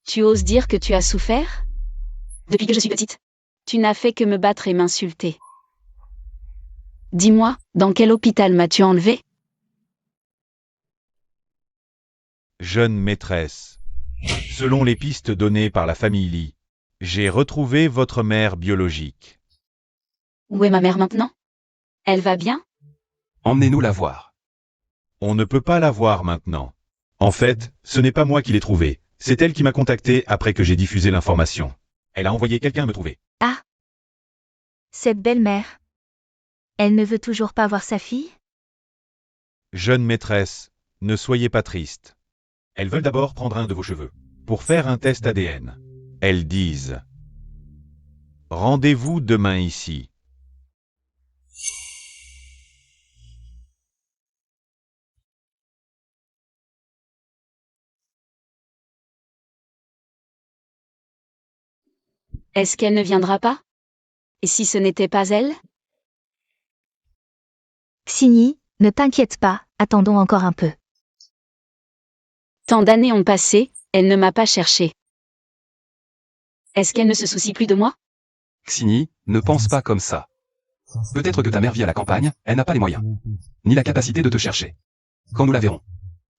C: Tu oses dire que tu as souffert? Depuis que je suis petite. Tu n'as fait que me battre et m'insulter. Dis-moi, dans quel hôpital m'as-tu enlevé?
B: Jeune maîtresse. Selon les pistes données par la famille Lee, j'ai retrouvé votre mère biologique.
C: Où est ma mère maintenant? Elle va bien?
D: Emmenez-nous la voir.
B: On ne peut pas la voir maintenant. En fait, ce n'est pas moi qui l'ai trouvée, c'est elle qui m'a contacté après que j'ai diffusé l'information. Elle a envoyé quelqu'un me trouver.
A: Ah! Cette belle-mère. Elle ne veut toujours pas voir sa fille?
B: Jeune maîtresse, ne soyez pas triste. Elles veulent d'abord prendre un de vos cheveux, pour faire un test ADN. Elles disent: rendez-vous demain ici.
C: Est-ce qu'elle ne viendra pas? Et si ce n'était pas elle?
A: Xini, ne t'inquiète pas, attendons encore un peu.
C: Tant d'années ont passé, elle ne m'a pas cherché. Est-ce qu'elle ne se soucie plus de moi?
D: Xini, ne pense pas comme ça. Peut-être que ta mère vit à la campagne, elle n'a pas les moyens, ni la capacité de te chercher. Quand nous la verrons.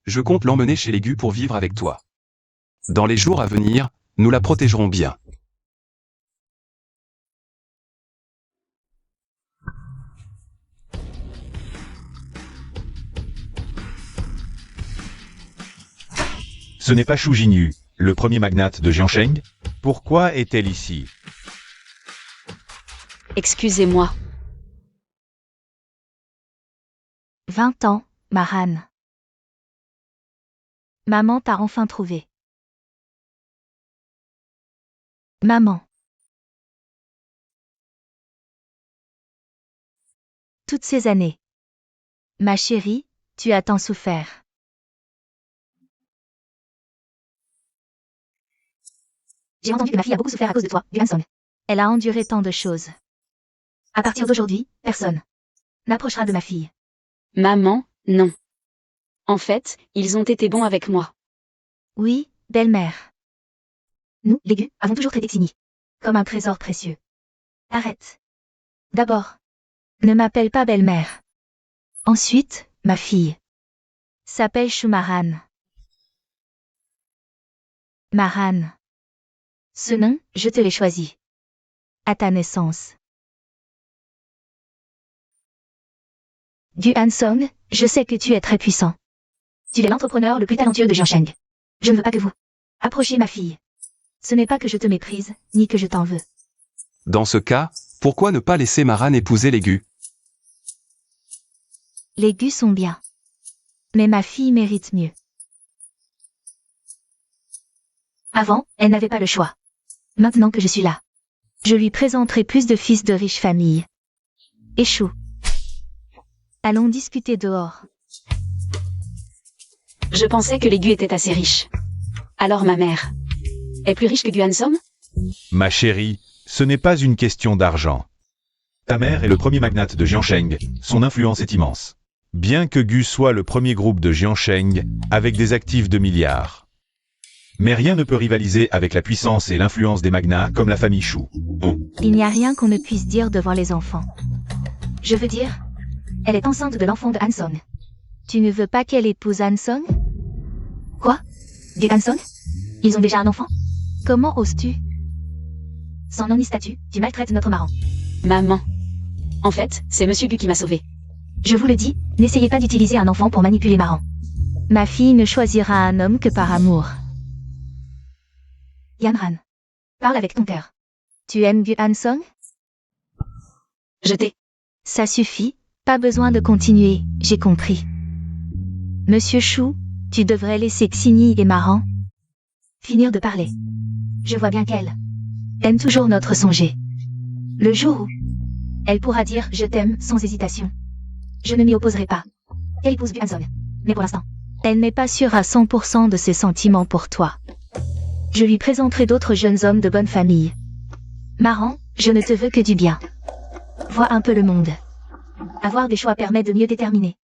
D: Je compte l'emmener chez les Gu pour vivre avec toi. Dans les jours à venir, nous la protégerons bien.
B: Ce n'est pas Shu Jinyu, le premier magnate de Jiansheng? Pourquoi est-elle ici?
C: Excusez-moi.
A: 20 ans, Maran. Maman t'a enfin trouvé. Maman. Toutes ces années. Ma chérie, tu as tant souffert. J'ai entendu que ma fille a beaucoup souffert à cause de toi, Yuan-song. Elle a enduré tant de choses. À partir d'aujourd'hui, personne n'approchera de ma fille.
C: Maman, non. En fait, ils ont été bons avec moi.
A: Oui, belle-mère. Nous, les Gu, avons toujours traité Xini comme un trésor précieux. Arrête. D'abord, ne m'appelle pas belle-mère. Ensuite, ma fille s'appelle Shumaran. Maran. Ce nom, je te l'ai choisi. À ta naissance. Yuan-song, je sais que tu es très puissant. Tu es l'entrepreneur le plus talentueux de Jiansheng. Je ne veux pas que vous approchiez ma fille. Ce n'est pas que je te méprise, ni que je t'en veux.
D: Dans ce cas, pourquoi ne pas laisser Maran épouser les Gu?
A: Les Gu sont bien. Mais ma fille mérite mieux. Avant, elle n'avait pas le choix. Maintenant que je suis là, je lui présenterai plus de fils de riches familles. Échoue. Allons discuter dehors.
C: Je pensais que les Gu étaient assez riches. Alors ma mère est plus riche que Yuan-song?
B: Ma chérie, ce n'est pas une question d'argent. Ta mère est le premier magnate de Jiansheng, son influence est immense. Bien que Gu soit le premier groupe de Jiansheng, avec des actifs de milliards. Mais rien ne peut rivaliser avec la puissance et l'influence des magnats comme la famille Shu.
A: Il n'y a rien qu'on ne puisse dire devant les enfants. Je veux dire, elle est enceinte de l'enfant de Han-song. Tu ne veux pas qu'elle épouse Han-song? Quoi? Du Han-song? Ils ont déjà un enfant? Comment oses-tu? Sans nom ni statut, tu maltraites notre Maran.
C: Maman. En fait, c'est Monsieur Gu qui m'a sauvée.
A: Je vous le dis, n'essayez pas d'utiliser un enfant pour manipuler Maran. Ma fille ne choisira un homme que par amour. Yanran. Parle avec ton cœur. Tu aimes Gu Han-song?
C: Je t'ai.
A: Ça suffit, pas besoin de continuer, j'ai compris. Monsieur Chou, tu devrais laisser Xini et Maran finir de parler. Je vois bien qu'elle aime toujours notre songé. Le jour où elle pourra dire « je t'aime » sans hésitation, je ne m'y opposerai pas. Elle épouse Hanson. Mais pour l'instant, elle n'est pas sûre à 100% de ses sentiments pour toi. Je lui présenterai d'autres jeunes hommes de bonne famille. Maran, je ne te veux que du bien. Vois un peu le monde. Avoir des choix permet de mieux déterminer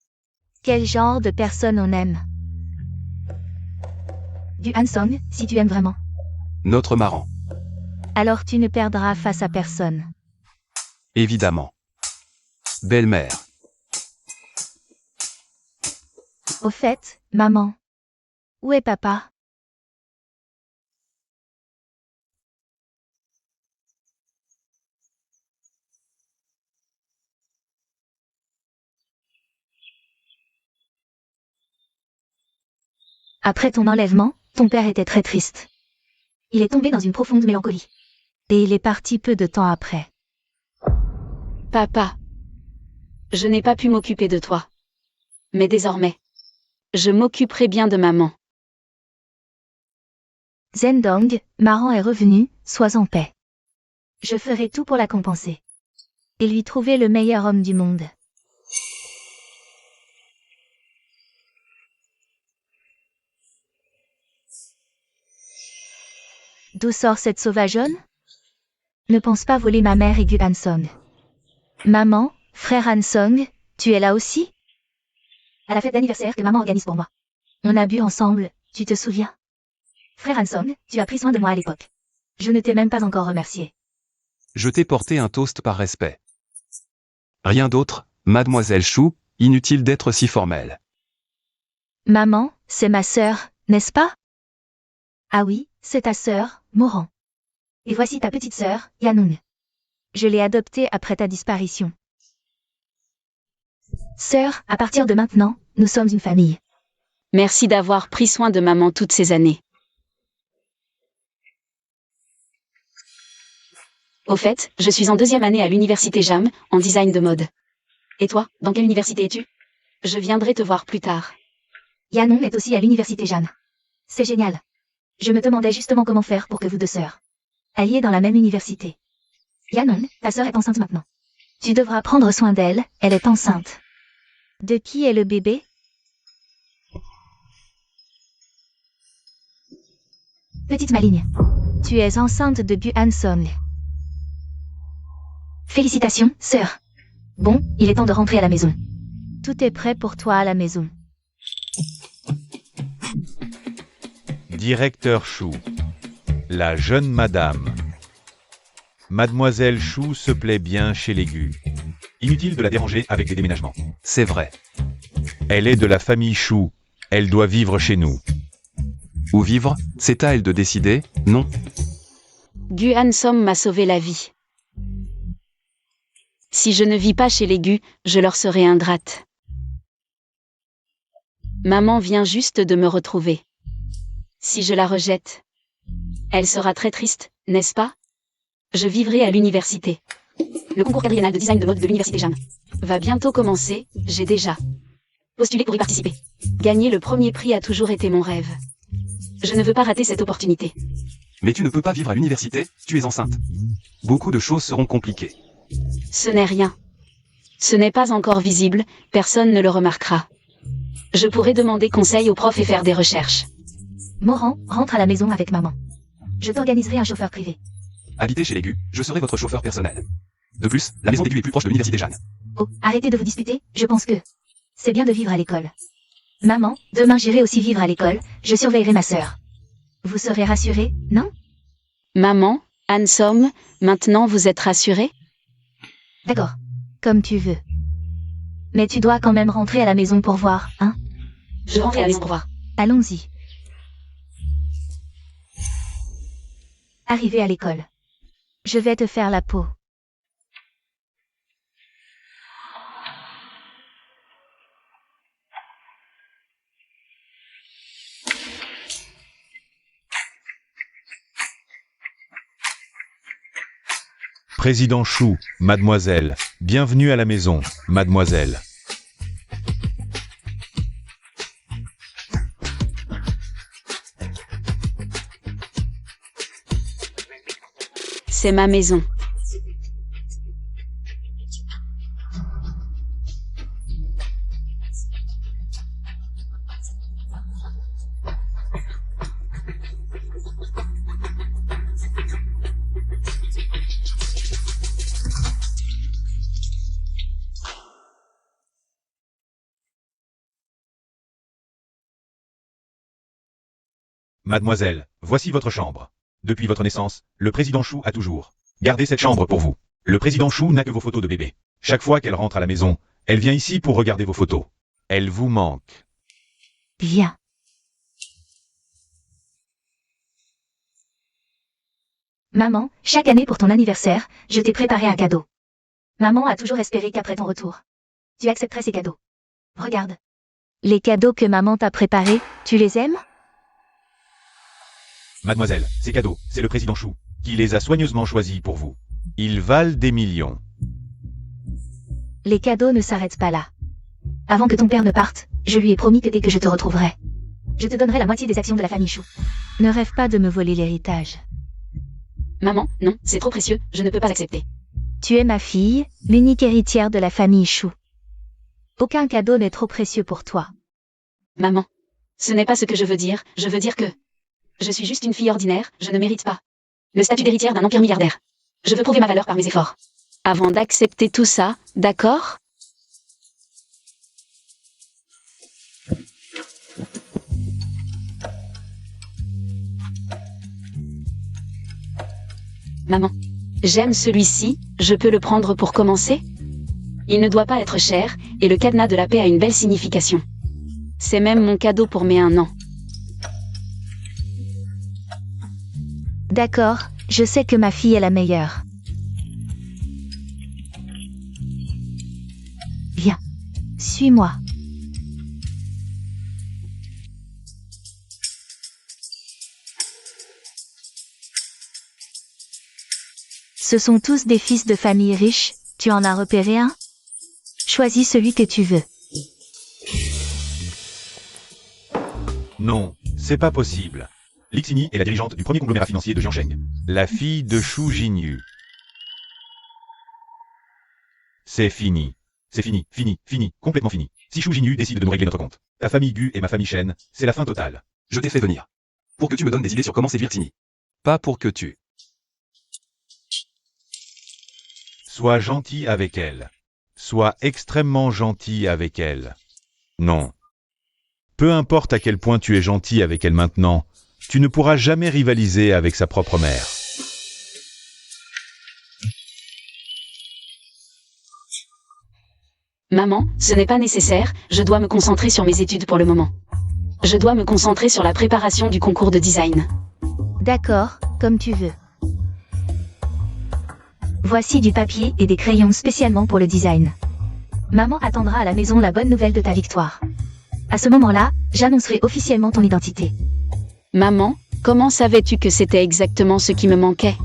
A: quel genre de personne on aime. Du Hansong, si tu aimes vraiment.
D: Notre Maran.
A: Alors tu ne perdras face à personne.
D: Évidemment. Belle-mère.
A: Au fait, maman. Où est papa? Après ton enlèvement, ton père était très triste. Il est tombé dans une profonde mélancolie. Et il est parti peu de temps après.
C: Papa. Je n'ai pas pu m'occuper de toi. Mais désormais, je m'occuperai bien de maman.
A: Zhendong, Maran est revenu, sois en paix. Je ferai tout pour la compenser. Et lui trouver le meilleur homme du monde. D'où sort cette sauvageonne? Ne pense pas voler ma mère et Gu Hansong. Maman, frère Hansong, tu es là aussi? À la fête d'anniversaire que maman organise pour moi. On a bu ensemble, tu te souviens? Frère Hansong, tu as pris soin de moi à l'époque. Je ne t'ai même pas encore remercié.
D: Je t'ai porté un toast par respect. Rien d'autre, mademoiselle Chou, inutile d'être si formelle.
A: Maman, c'est ma sœur, n'est-ce pas? Ah oui, c'est ta sœur, Moran. Et voici ta petite sœur, Yanung. Je l'ai adoptée après ta disparition. Sœur, à partir de maintenant, nous sommes une famille.
C: Merci d'avoir pris soin de maman toutes ces années. Au fait, je suis en 2e année à l'université JAM, en design de mode. Et toi, dans quelle université es-tu? Je viendrai te voir plus tard.
A: Yanong est aussi à l'université Jeanne. C'est génial. Je me demandais justement comment faire pour que vous deux sœurs alliez dans la même université. Yanong, ta sœur est enceinte maintenant. Tu devras prendre soin d'elle, elle est enceinte. De qui est le bébé? Petite maligne. Tu es enceinte de Bu Hansong. Félicitations, sœur. Bon, il est temps de rentrer à la maison. Tout est prêt pour toi à la maison.
B: Directeur Chou. La jeune madame. Mademoiselle Chou se plaît bien chez les Gu. Inutile de la déranger avec des déménagements.
D: C'est vrai.
B: Elle est de la famille Chou. Elle doit vivre chez nous.
D: Où vivre, c'est à elle de décider, non?
C: Gu Hansom m'a sauvé la vie. Si je ne vis pas chez les Gu, je leur serai ingrate. Maman vient juste de me retrouver. Si je la rejette, elle sera très triste, n'est-ce pas? Je vivrai à l'université. Le concours quadriennal de design de mode de l'université JAM va bientôt commencer, j'ai déjà postulé pour y participer. Gagner le premier prix a toujours été mon rêve. Je ne veux pas rater cette opportunité.
D: Mais tu ne peux pas vivre à l'université, tu es enceinte. Beaucoup de choses seront compliquées.
C: Ce n'est rien. Ce n'est pas encore visible, personne ne le remarquera. Je pourrais demander conseil aux profs et faire des recherches.
A: Moran, rentre à la maison avec maman. Je t'organiserai un chauffeur privé.
D: Habitez chez les Gu, je serai votre chauffeur personnel. De plus, la maison des Gu est plus proche de l'université Jeanne.
A: Oh, arrêtez de vous disputer, je pense que c'est bien de vivre à l'école. Maman, demain j'irai aussi vivre à l'école, je surveillerai ma sœur. Vous serez rassurée, non?
C: Maman, Hansom, maintenant vous êtes rassurée?
A: D'accord. Comme tu veux. Mais tu dois quand même rentrer à la maison pour voir, hein?
C: Je rentre à la maison pour voir.
A: Allons-y. Arrivé à l'école. Je vais te faire la peau.
B: Président Chou, mademoiselle. Bienvenue à la maison, mademoiselle.
C: C'est ma maison.
B: Mademoiselle, voici votre chambre. Depuis votre naissance, le président Chou a toujours gardé cette chambre pour vous. Le président Chou n'a que vos photos de bébé. Chaque fois qu'elle rentre à la maison, elle vient ici pour regarder vos photos. Elle vous manque.
A: Bien. Maman, chaque année pour ton anniversaire, je t'ai préparé un cadeau. Maman a toujours espéré qu'après ton retour, tu accepterais ces cadeaux. Regarde. Les cadeaux que maman t'a préparés, tu les aimes?
B: Mademoiselle, ces cadeaux, c'est le président Chou qui les a soigneusement choisis pour vous. Ils valent des millions.
A: Les cadeaux ne s'arrêtent pas là. Avant que ton père ne parte, je lui ai promis que dès que je te retrouverai, je te donnerai la moitié des actions de la famille Chou. Ne rêve pas de me voler l'héritage.
C: Maman, non, c'est trop précieux, je ne peux pas accepter.
A: Tu es ma fille, l'unique héritière de la famille Chou. Aucun cadeau n'est trop précieux pour toi.
C: Maman, ce n'est pas ce que je veux dire que... Je suis juste une fille ordinaire, je ne mérite pas le statut d'héritière d'un empire milliardaire. Je veux prouver ma valeur par mes efforts. Avant d'accepter tout ça, d'accord? Maman, j'aime celui-ci, je peux le prendre pour commencer? Il ne doit pas être cher, et le cadenas de la paix a une belle signification. C'est même mon cadeau pour mes 1 an.
A: D'accord, je sais que ma fille est la meilleure. Viens, suis-moi. Ce sont tous des fils de famille riches, tu en as repéré un? Choisis celui que tu veux.
B: Non, c'est pas possible. Lixini est la dirigeante du premier conglomérat financier de Jiansheng. La fille de Shu Jinyu. C'est fini. C'est fini, fini, complètement fini. Si Shu Jinyu décide de nous régler notre compte, ta famille Gu et ma famille Shen, c'est la fin totale.
D: Je t'ai fait venir. Pour que tu me donnes des idées sur comment séduire Tini. Pas pour que tu...
B: Sois gentil avec elle. Sois extrêmement gentil avec elle. Non. Peu importe à quel point tu es gentil avec elle maintenant, tu ne pourras jamais rivaliser avec sa propre mère.
C: Maman, ce n'est pas nécessaire, je dois me concentrer sur mes études pour le moment. Je dois me concentrer sur la préparation du concours de design.
A: D'accord, comme tu veux. Voici du papier et des crayons spécialement pour le design. Maman attendra à la maison la bonne nouvelle de ta victoire. À ce moment-là, j'annoncerai officiellement ton identité.
C: Maman, comment savais-tu que c'était exactement ce qui me manquait?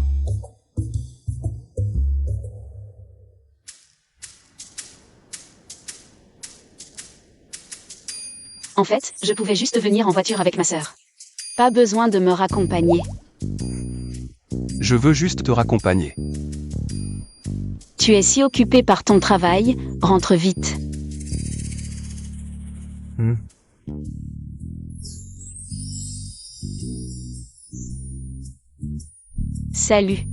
C: En fait, je pouvais juste venir en voiture avec ma sœur. Pas besoin de me raccompagner.
D: Je veux juste te raccompagner.
C: Tu es si occupé par ton travail, rentre vite. Salut.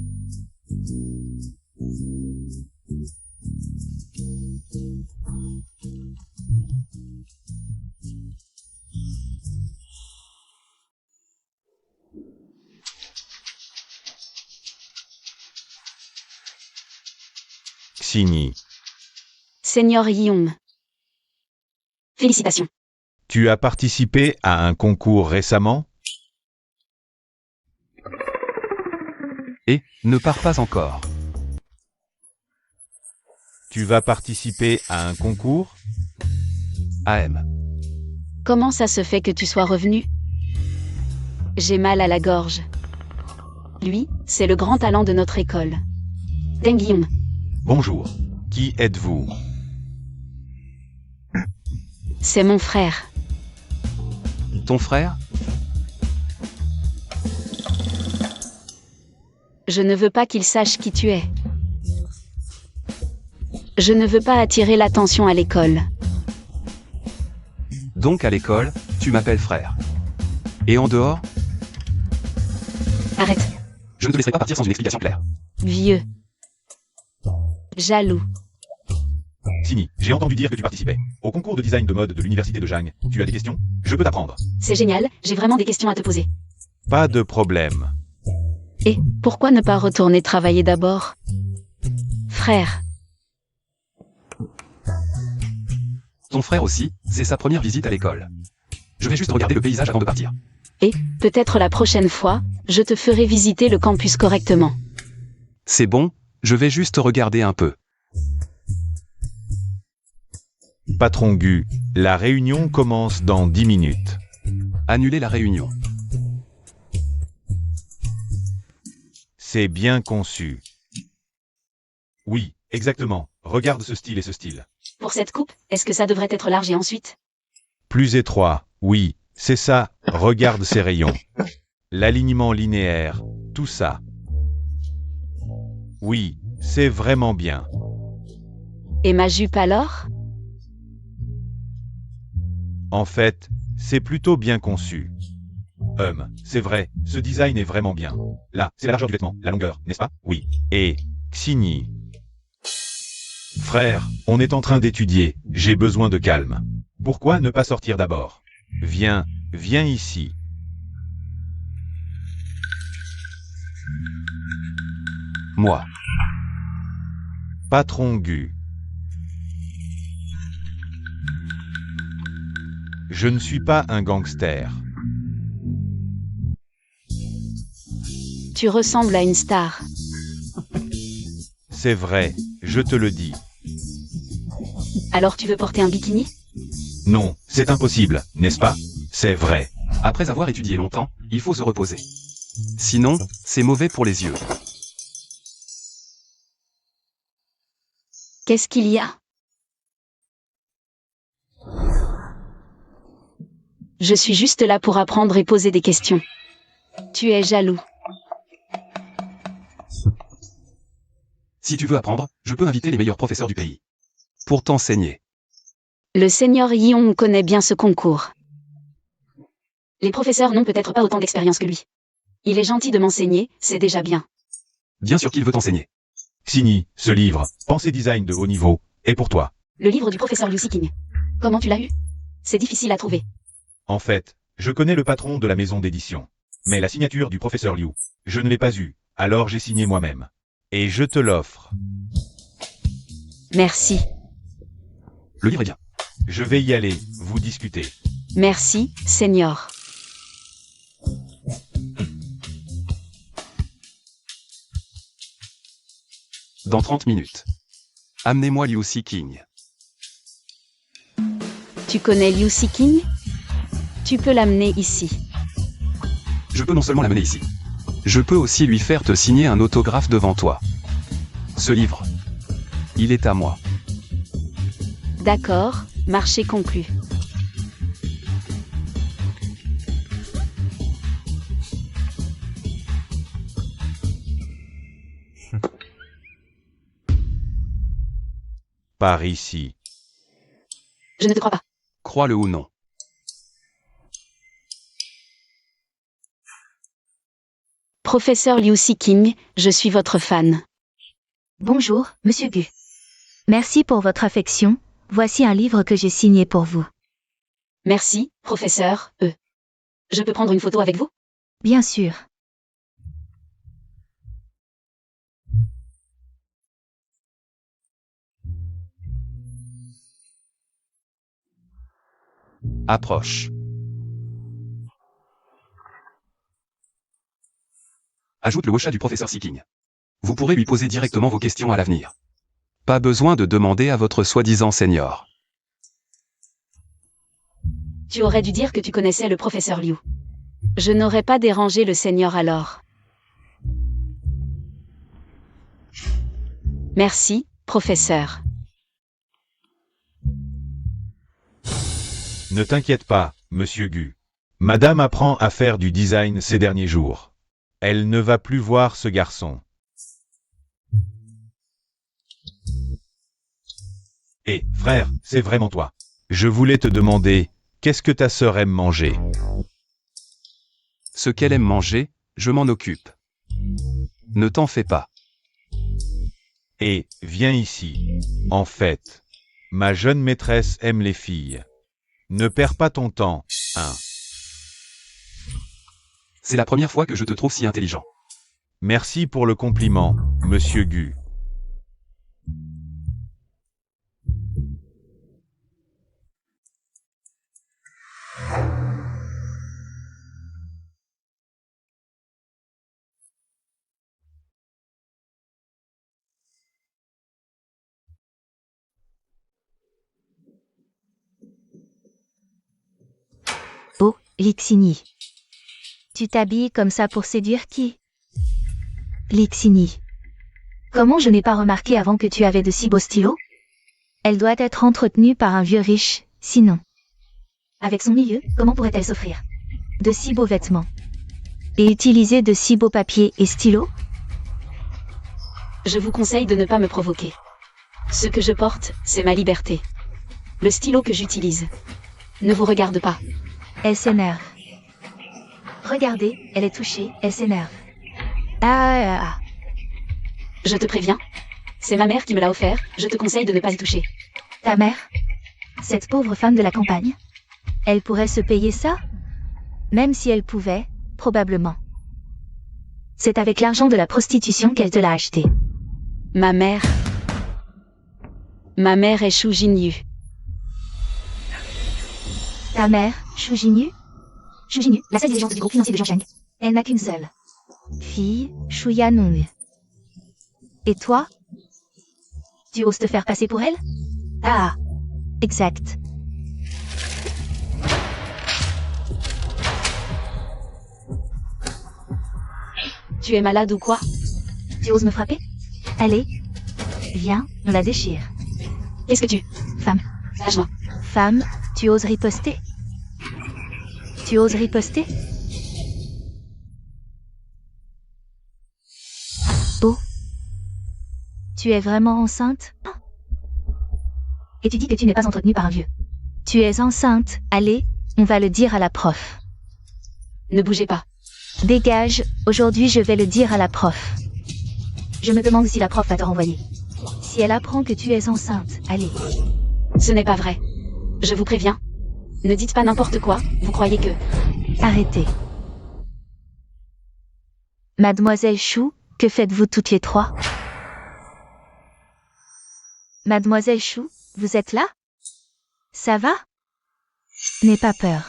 B: Xini,
C: Seigneur Yum. Félicitations.
B: tu as participé à un concours récemment?
D: Et, ne pars pas encore.
B: Tu vas participer à un concours?
D: AM.
C: Comment ça se fait que tu sois revenu? J'ai mal à la gorge. Lui, c'est le grand talent de notre école. Deng Yum.
B: Bonjour. Qui êtes-vous?
C: C'est mon frère.
D: Ton frère?
C: Je ne veux pas qu'il sache qui tu es. Je ne veux pas attirer l'attention à l'école.
D: Donc à l'école, tu m'appelles frère. Et en dehors,
C: Arrête,
D: je ne te laisserai pas partir sans une explication claire.
C: vieux. Jaloux.
B: Sini, j'ai entendu dire que tu participais au concours de design de mode de l'université de Jang. Tu as des questions? Je peux t'apprendre.
C: C'est génial, j'ai vraiment des questions à te poser.
B: Pas de problème.
C: Et pourquoi ne pas retourner travailler d'abord? Frère,
D: Ton frère aussi, c'est sa première visite à l'école. Je vais juste regarder le paysage avant de partir.
C: et peut-être la prochaine fois, je te ferai visiter le campus correctement.
D: C'est bon, je vais juste regarder un peu.
B: Patron Gu, la réunion commence dans 10 minutes.
D: Annuler la réunion.
B: C'est bien conçu. Oui, exactement. Regarde ce style et ce style.
C: Pour cette coupe, est-ce que ça devrait être large et ensuite?
B: Plus étroit, oui, c'est ça. Regarde ces rayons. L'alignement linéaire, tout ça. Oui, c'est vraiment bien.
C: Et ma jupe alors?
B: En fait, c'est plutôt bien conçu. C'est vrai, ce design est vraiment bien. Là, c'est la largeur du vêtement, la longueur, n'est-ce pas? Oui. Et, Xini. Frère, on est en train d'étudier, j'ai besoin de calme. Pourquoi ne pas sortir d'abord? Viens, viens ici.
D: Moi.
B: Patron Gu. Je ne suis pas un gangster.
C: Tu ressembles à une star.
B: C'est vrai, je te le dis.
C: Alors tu veux porter un bikini?
B: Non, c'est impossible, n'est-ce pas? C'est vrai.
D: Après avoir étudié longtemps, il faut se reposer. Sinon, c'est mauvais pour les yeux.
C: Qu'est-ce qu'il y a? Je suis juste là pour apprendre et poser des questions. Tu es jaloux.
D: Si tu veux apprendre, je peux inviter les meilleurs professeurs du pays. Pour t'enseigner.
C: Le seigneur Yong connaît bien ce concours. Les professeurs n'ont peut-être pas autant d'expérience que lui. Il est gentil de m'enseigner, c'est déjà bien.
D: Bien sûr qu'il veut t'enseigner.
B: Xini, ce livre, Pensée design de haut niveau, est pour toi.
C: Le livre du professeur Liu Siking. Comment tu l'as eu? C'est difficile à trouver.
B: En fait, je connais le patron de la maison d'édition. Mais la signature du professeur Liu, je ne l'ai pas eue, alors j'ai signé moi-même. Et je te l'offre.
C: Merci.
D: Le livre est bien.
B: Je vais y aller, vous discuter.
C: Merci, seigneur.
D: Dans 30 minutes. Amenez-moi Liu Siking.
C: Tu connais Liu Siking? Tu peux l'amener ici.
D: Je peux non seulement l'amener ici. Je peux aussi lui faire te signer un autographe devant toi. Ce livre. Il est à moi.
C: D'accord, marché conclu.
B: Par ici.
C: Je ne te crois pas.
D: Crois-le ou non.
C: Professeur Liu Siking, je suis votre fan.
A: Bonjour, Monsieur Gu. Merci pour votre affection. Voici un livre que j'ai signé pour vous.
C: Merci, professeur, Je peux prendre une photo avec vous?
A: Bien sûr.
D: Approche. Ajoute le WhatsApp du professeur Siking. Vous pourrez lui poser directement vos questions à l'avenir. Pas besoin de demander à votre soi-disant senior.
C: Tu aurais dû dire que tu connaissais le professeur Liu. Je n'aurais pas dérangé le seigneur alors. Merci, professeur.
B: Ne t'inquiète pas, Monsieur Gu. Madame apprend à faire du design ces derniers jours. Elle ne va plus voir ce garçon. Hé, frère, c'est vraiment toi. Je voulais te demander, qu'est-ce que ta sœur aime manger?
D: Ce qu'elle aime manger, je m'en occupe. Ne t'en fais pas.
B: Et, viens ici. En fait, ma jeune maîtresse aime les filles. Ne perds pas ton temps, hein.
D: C'est la première fois que je te trouve si intelligent.
B: Merci pour le compliment, monsieur Gu.
A: Oh, Lixini. Tu t'habilles comme ça pour séduire qui? Lixini. Comment je n'ai pas remarqué avant que tu avais de si beaux stylos? Elle doit être entretenue par un vieux riche, sinon. Avec son milieu, comment pourrait-elle s'offrir de si beaux vêtements? Et utiliser de si beaux papiers et stylos?
C: Je vous conseille de ne pas me provoquer. Ce que je porte, c'est ma liberté. Le stylo que j'utilise ne vous regarde pas.
A: Elle s'énerve. Regardez, elle est touchée, elle s'énerve. Ah.
C: Je te préviens. C'est ma mère qui me l'a offert, je te conseille de ne pas y toucher.
A: Ta mère? Cette pauvre femme de la campagne? Elle pourrait se payer ça? Même si elle pouvait, probablement. C'est avec l'argent de la prostitution qu'elle te l'a acheté.
C: Ma mère est Shu Jinyu.
A: Ta mère, Shu Jinyu? Shu Jinyu, la seule dirigeante du groupe financier de Jiangsheng. Elle n'a qu'une seule fille, Shu Yanong. Et toi? Tu oses te faire passer pour elle? Ah, exact.
C: Tu es malade ou quoi?
A: Tu oses me frapper? Allez, viens, on la déchire.
C: Qu'est-ce que tu...
A: Femme.
C: Lâche-moi.
A: Femme, tu oses riposter? Tu oses riposter? Oh. Tu es vraiment enceinte? Et tu dis que tu n'es pas entretenue par un vieux. Tu es enceinte, allez, on va le dire à la prof.
C: Ne bougez pas.
A: Dégage, aujourd'hui je vais le dire à la prof. Je me demande si la prof va te renvoyer. Si elle apprend que tu es enceinte, allez.
C: Ce n'est pas vrai. Je vous préviens. Ne dites pas n'importe quoi, vous croyez que...
A: Arrêtez. Mademoiselle Chou, que faites-vous toutes les trois? Mademoiselle Chou, vous êtes là? Ça va? N'aie pas peur.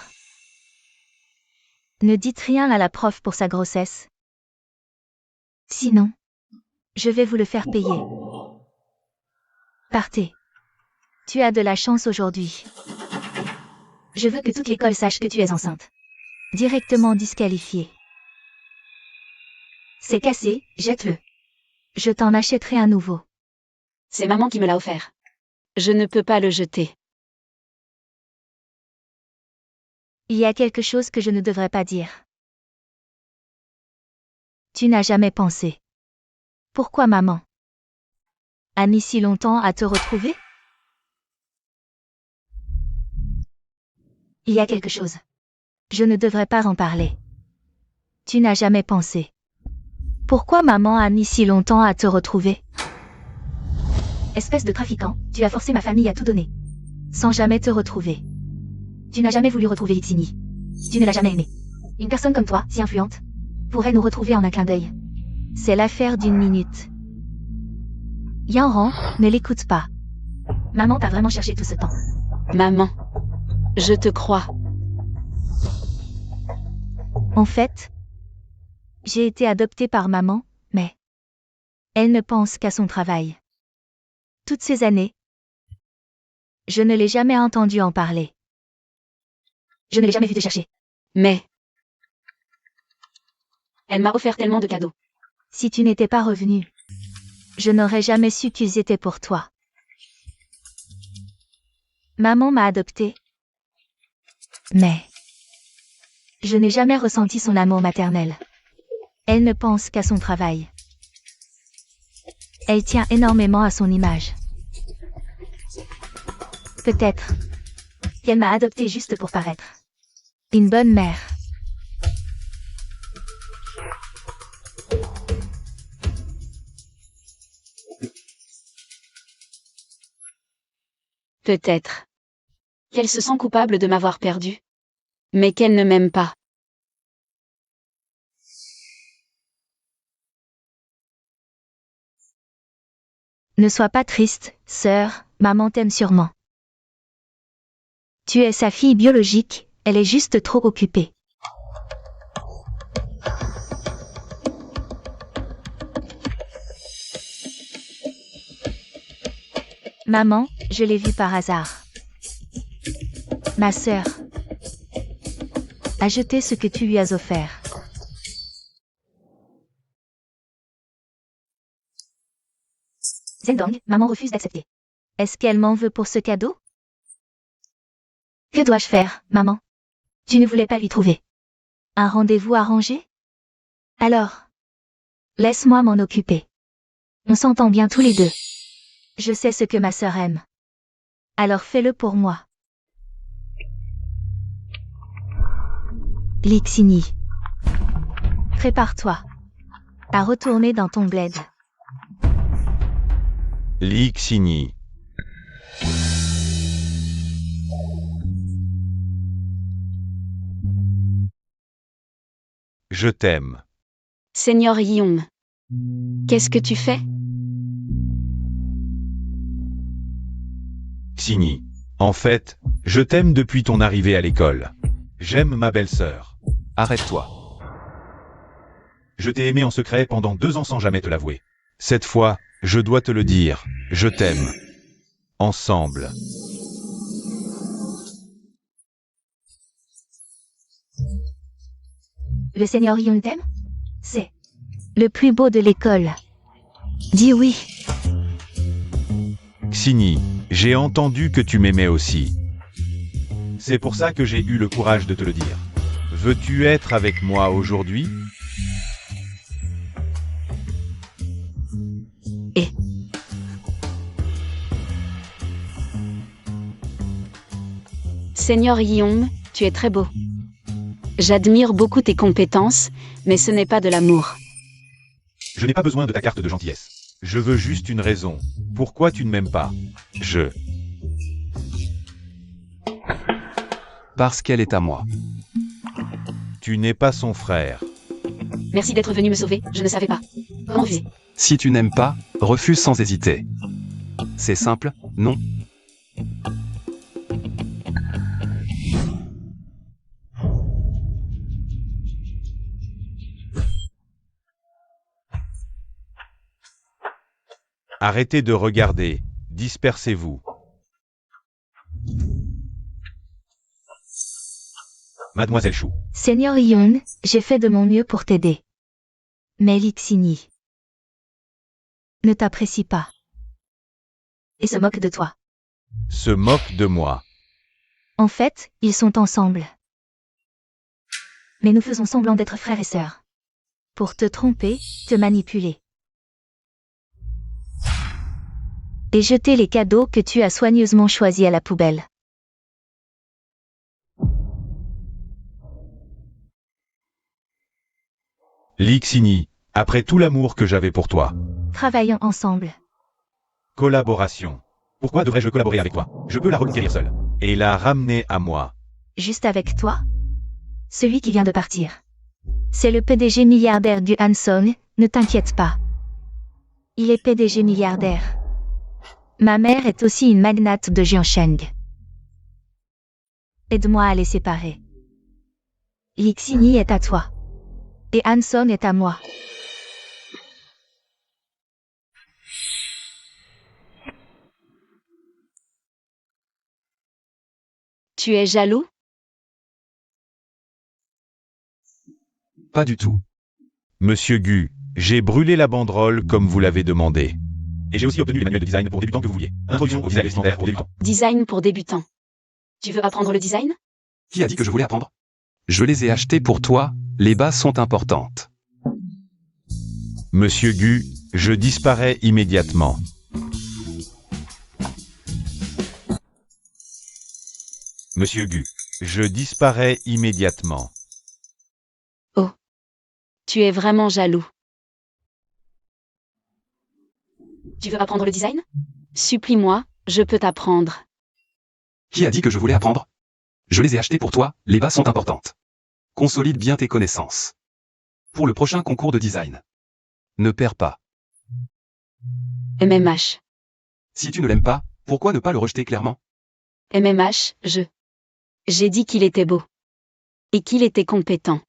A: Ne dites rien à la prof pour sa grossesse. Sinon, je vais vous le faire payer. Partez. Tu as de la chance aujourd'hui. Je veux que toute l'école sache que tu es enceinte. Directement disqualifié. C'est cassé, jette-le. Je t'en achèterai un nouveau.
C: C'est maman qui me l'a offert. Je ne peux pas le jeter.
A: Il y a quelque chose que je ne devrais pas dire. Tu n'as jamais pensé. Pourquoi maman a mis si longtemps à te retrouver? Il y a quelque chose. Je ne devrais pas en parler. Tu n'as jamais pensé. Pourquoi maman a mis si longtemps à te retrouver? Espèce de trafiquant, tu as forcé ma famille à tout donner. Sans jamais te retrouver. Tu n'as jamais voulu retrouver Lixini. Tu ne l'as jamais aimé. Une personne comme toi, si influente, pourrait nous retrouver en un clin d'œil. C'est l'affaire d'une minute. Yanran, ne l'écoute pas. Maman t'a vraiment cherché tout ce temps.
C: Maman. Je te crois.
A: En fait, j'ai été adoptée par maman, mais elle ne pense qu'à son travail. Toutes ces années, je ne l'ai jamais entendue en parler. Je ne l'ai jamais vue te chercher.
C: Mais... elle m'a offert tellement de cadeaux.
A: Si tu n'étais pas revenu, je n'aurais jamais su qu'ils étaient pour toi. Maman m'a adoptée. Mais je n'ai jamais ressenti son amour maternel. Elle ne pense qu'à son travail. Elle tient énormément à son image. Peut-être qu'elle m'a adoptée juste pour paraître une bonne mère.
C: Peut-être qu'elle se sent coupable de m'avoir perdu, mais qu'elle ne m'aime pas.
A: Ne sois pas triste, sœur, maman t'aime sûrement. Tu es sa fille biologique, elle est juste trop occupée. Maman, je l'ai vue par hasard. Ma sœur a jeté ce que tu lui as offert. Zendong, maman refuse d'accepter. Est-ce qu'elle m'en veut pour ce cadeau? Que dois-je faire, maman? Tu ne voulais pas lui trouver un rendez-vous arrangé? Alors, laisse-moi m'en occuper. On s'entend bien tous les deux. Je sais ce que ma sœur aime. Alors fais-le pour moi. Lixini. Prépare-toi à retourner dans ton bled.
B: Lixini. Je t'aime.
C: Seigneur Yong, qu'est-ce que tu fais?
B: Xini. En fait, je t'aime depuis ton arrivée à l'école. J'aime ma belle-sœur.
D: Arrête-toi.
B: Je t'ai aimé en secret pendant 2 ans sans jamais te l'avouer. Cette fois, je dois te le dire, je t'aime. Ensemble.
A: Le Seigneur Yong t'aime? C'est le plus beau de l'école. Dis oui.
B: Xini, j'ai entendu que tu m'aimais aussi. C'est pour ça que j'ai eu le courage de te le dire. Veux-tu être avec moi aujourd'hui?
C: Seigneur Yong, tu es très beau. J'admire beaucoup tes compétences, mais ce n'est pas de l'amour.
B: Je n'ai pas besoin de ta carte de gentillesse. Je veux juste une raison. Pourquoi tu ne m'aimes pas?
D: Parce qu'elle est à moi.
B: Tu n'es pas son frère.
C: Merci d'être venu me sauver, je ne savais pas. Comment fais?
D: Si tu n'aimes pas, refuse sans hésiter. C'est simple, non?
B: Arrêtez de regarder. Dispersez-vous. Mademoiselle Chou.
A: Seigneur Yong, j'ai fait de mon mieux pour t'aider. Mais Lixini ne t'apprécie pas. Et se moque de toi.
B: Se moque de moi.
A: En fait, ils sont ensemble. Mais nous faisons semblant d'être frères et sœurs. Pour te tromper, te manipuler. Et jeter les cadeaux que tu as soigneusement choisis à la poubelle.
B: Lixini, après tout l'amour que j'avais pour toi.
A: Travaillons ensemble.
B: Collaboration. Pourquoi devrais-je collaborer avec toi? Je peux la reconquérir seule. Et la ramener à moi.
A: Juste avec toi? Celui qui vient de partir. C'est le PDG milliardaire du Hanson, ne t'inquiète pas. Il est PDG milliardaire. Ma mère est aussi une magnate de Jiansheng. Aide-moi à les séparer. Lixini est à toi. Et Hanson est à moi.
C: Tu es jaloux?
D: Pas du tout.
B: Monsieur Gu, j'ai brûlé la banderole comme vous l'avez demandé. Et j'ai aussi obtenu les manuels de design pour débutants que vous vouliez. Introduction au design vestimentaire pour débutants.
C: Design pour débutants. Tu veux apprendre le design?
D: Qui a dit que je voulais apprendre? Je les ai achetés pour toi, les bases sont importantes.
B: Monsieur Gu, je disparais immédiatement. Monsieur Gu, je disparais immédiatement.
C: Tu es vraiment jaloux. Tu veux apprendre le design? Supplie-moi, je peux t'apprendre.
D: Qui a dit que je voulais apprendre? Je les ai achetés pour toi, les bases sont importantes. Consolide bien tes connaissances. Pour le prochain concours de design. Ne perds pas.
C: MMH.
D: Si tu ne l'aimes pas, pourquoi ne pas le rejeter clairement?
C: MMH, J'ai dit qu'il était beau. Et qu'il était compétent.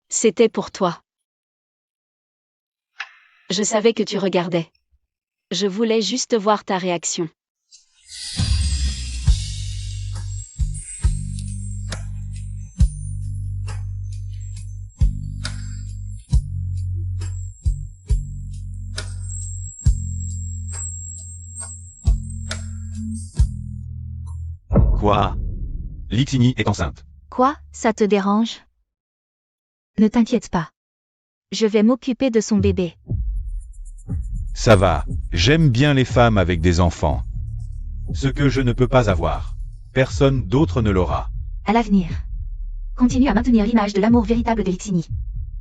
C: C'était pour toi. Je savais que tu regardais. Je voulais juste voir ta réaction.
B: Quoi? Lixini est enceinte.
A: Quoi, ça te dérange? Ne t'inquiète pas. Je vais m'occuper de son bébé.
B: Ça va, j'aime bien les femmes avec des enfants. Ce que je ne peux pas avoir. Personne d'autre ne l'aura.
A: À l'avenir. Continue à maintenir l'image de l'amour véritable de Lixini.